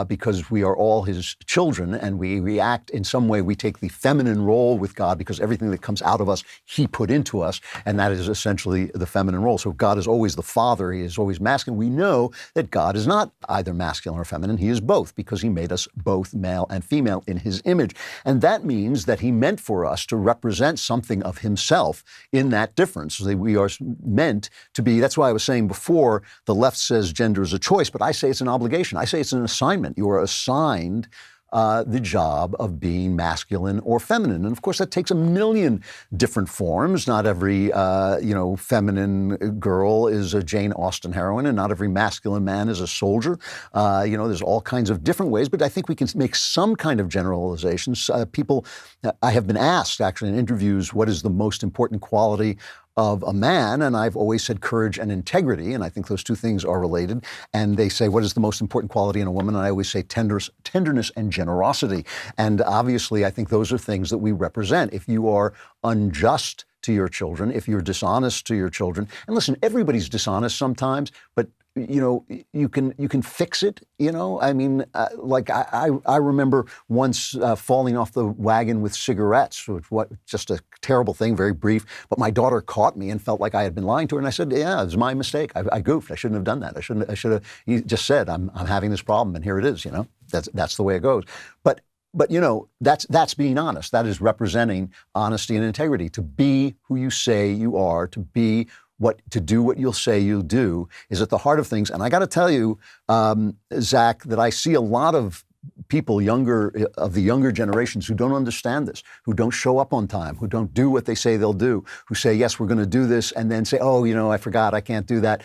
because we are all his children and we react in some way, we take the feminine role with God because everything that comes out of us, he put into us, and that is essentially the feminine role. So God is always the father, he is always masculine. We know that God is not either masculine or feminine, he is both because he made us both male and female in his image. And that means that he meant for us to represent something of himself in that difference. We are meant to be, that's why I was saying before, the left says gender is a choice, but I say it's an obligation. I say it's an assignment. You are assigned the job of being masculine or feminine. And of course, that takes a million different forms. Not every, feminine girl is a Jane Austen heroine, and not every masculine man is a soldier. There's all kinds of different ways, but I think we can make some kind of generalizations. I have been asked, actually, in interviews, what is the most important quality of a man, and I've always said courage and integrity, and I think those two things are related. And they say, what is the most important quality in a woman? And I always say tenderness and generosity. And obviously, I think those are things that we represent. If you are unjust to your children, if you're dishonest to your children, and listen, everybody's dishonest sometimes, but you can fix it. I mean, like I remember once falling off the wagon with cigarettes, which just a terrible thing, very brief. But my daughter caught me and felt like I had been lying to her, and I said, "Yeah, it was my mistake. I goofed. I shouldn't have done that. I should have just said I'm having this problem, and here it is. That's the way it goes." But that's being honest. That is representing honesty and integrity. To be who you say you are, to do what you'll say you'll do, is at the heart of things. And I got to tell you, Zach, that I see a lot of people of the younger generations who don't understand this, who don't show up on time, who don't do what they say they'll do, who say, yes, we're going to do this, and then say, oh, I forgot, I can't do that.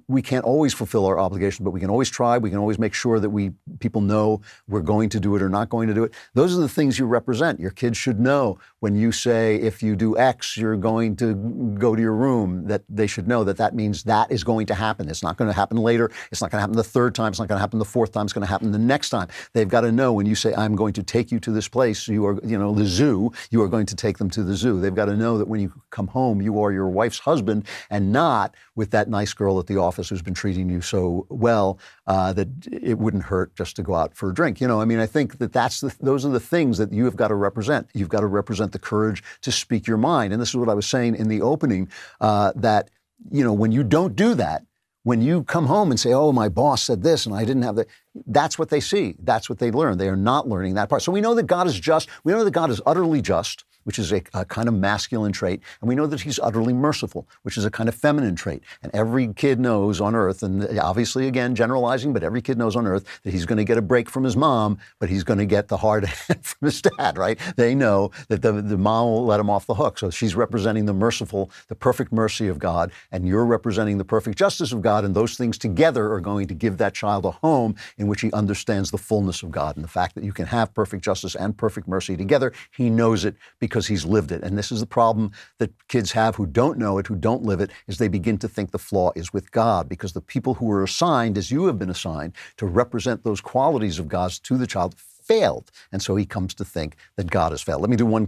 We can't always fulfill our obligations, but we can always try. We can always make sure that people know we're going to do it or not going to do it. Those are the things you represent. Your kids should know when you say, if you do X, you're going to go to your room, that they should know that means that is going to happen. It's not going to happen later. It's not going to happen the third time. It's not going to happen the fourth time. It's going to happen the next time. They've got to know when you say, I'm going to take you to this place, you are, the zoo, you are going to take them to the zoo. They've got to know that when you come home, you are your wife's husband and not with that nice girl at the office who's been treating you so well that it wouldn't hurt just to go out for a drink. I think those are the things that you have got to represent. You've got to represent the courage to speak your mind. And this is what I was saying in the opening, that, when you don't do that, when you come home and say, oh, my boss said this and I didn't have that, that's what they see. That's what they learn. They are not learning that part. So we know that God is just. We know that God is utterly just, which is a kind of masculine trait. And we know that he's utterly merciful, which is a kind of feminine trait. And every kid knows on earth, and obviously, again, generalizing, but every kid knows on earth that he's going to get a break from his mom, but he's going to get the hard hand from his dad, right? They know that the mom will let him off the hook. So she's representing the merciful, the perfect mercy of God, and you're representing the perfect justice of God. And those things together are going to give that child a home in which he understands the fullness of God. And the fact that you can have perfect justice and perfect mercy together, he knows it because he's lived it. And this is the problem that kids have who don't know it, who don't live it, is they begin to think the flaw is with God, because the people who were assigned, as you have been assigned, to represent those qualities of God to the child failed. And so he comes to think that God has failed. Let me do one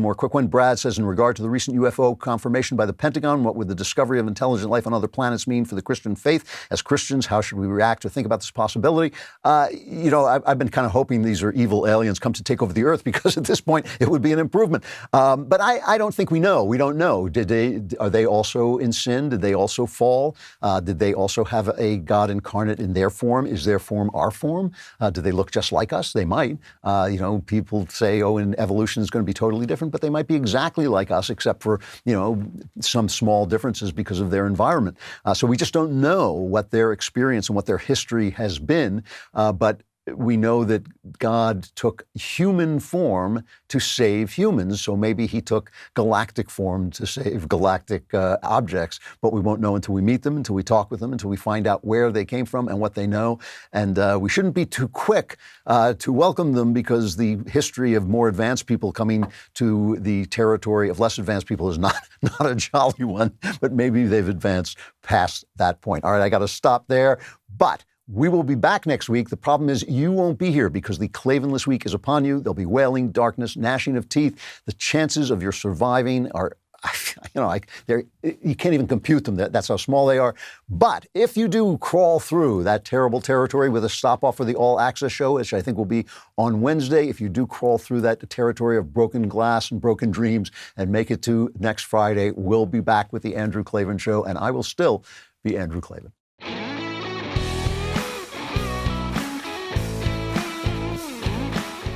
more quick one. Brad says, in regard to the recent UFO confirmation by the Pentagon, what would the discovery of intelligent life on other planets mean for the Christian faith? As Christians, how should we react or think about this possibility? I've been kind of hoping these are evil aliens come to take over the earth, because at this point it would be an improvement. But I don't think we know. We don't know. Are they also in sin? Did they also fall? Did they also have a God incarnate in their form? Is their form our form? Do they look just like us? They might. People say, in evolution is going to be totally different, but they might be exactly like us, except for, some small differences because of their environment. So we just don't know what their experience and what their history has been, but we know that God took human form to save humans, so maybe he took galactic form to save galactic objects, but we won't know until we meet them, until we talk with them, until we find out where they came from and what they know. And we shouldn't be too quick to welcome them, because the history of more advanced people coming to the territory of less advanced people is not a jolly one, but maybe they've advanced past that point. All right, I got to stop there, but we will be back next week. The problem is you won't be here, because the Klavanless week is upon you. There'll be wailing, darkness, gnashing of teeth. The chances of your surviving are, you can't even compute them. That's how small they are. But if you do crawl through that terrible territory with a stop-off for the All Access show, which I think will be on Wednesday, if you do crawl through that territory of broken glass and broken dreams and make it to next Friday, we'll be back with the Andrew Klavan Show, and I will still be Andrew Klavan.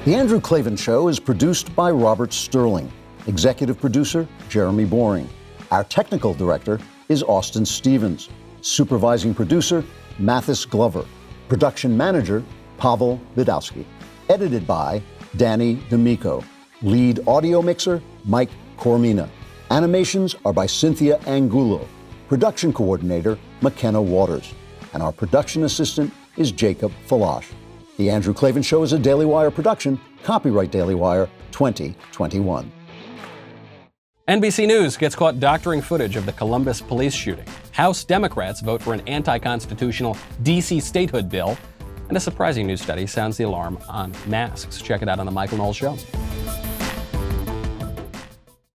The Andrew Klavan Show is produced by Robert Sterling. Executive producer, Jeremy Boring. Our technical director is Austin Stevens. Supervising producer, Mathis Glover. Production manager, Pavel Vidowski. Edited by Danny D'Amico. Lead audio mixer, Mike Coromina. Animations are by Cynthia Angulo. Production coordinator, McKenna Waters. And our production assistant is Jacob Falash. The Andrew Klavan Show is a Daily Wire production. Copyright Daily Wire 2021. NBC News gets caught doctoring footage of the Columbus police shooting. House Democrats vote for an anti-constitutional D.C. statehood bill. And a surprising new study sounds the alarm on masks. Check it out on The Michael Knowles Show.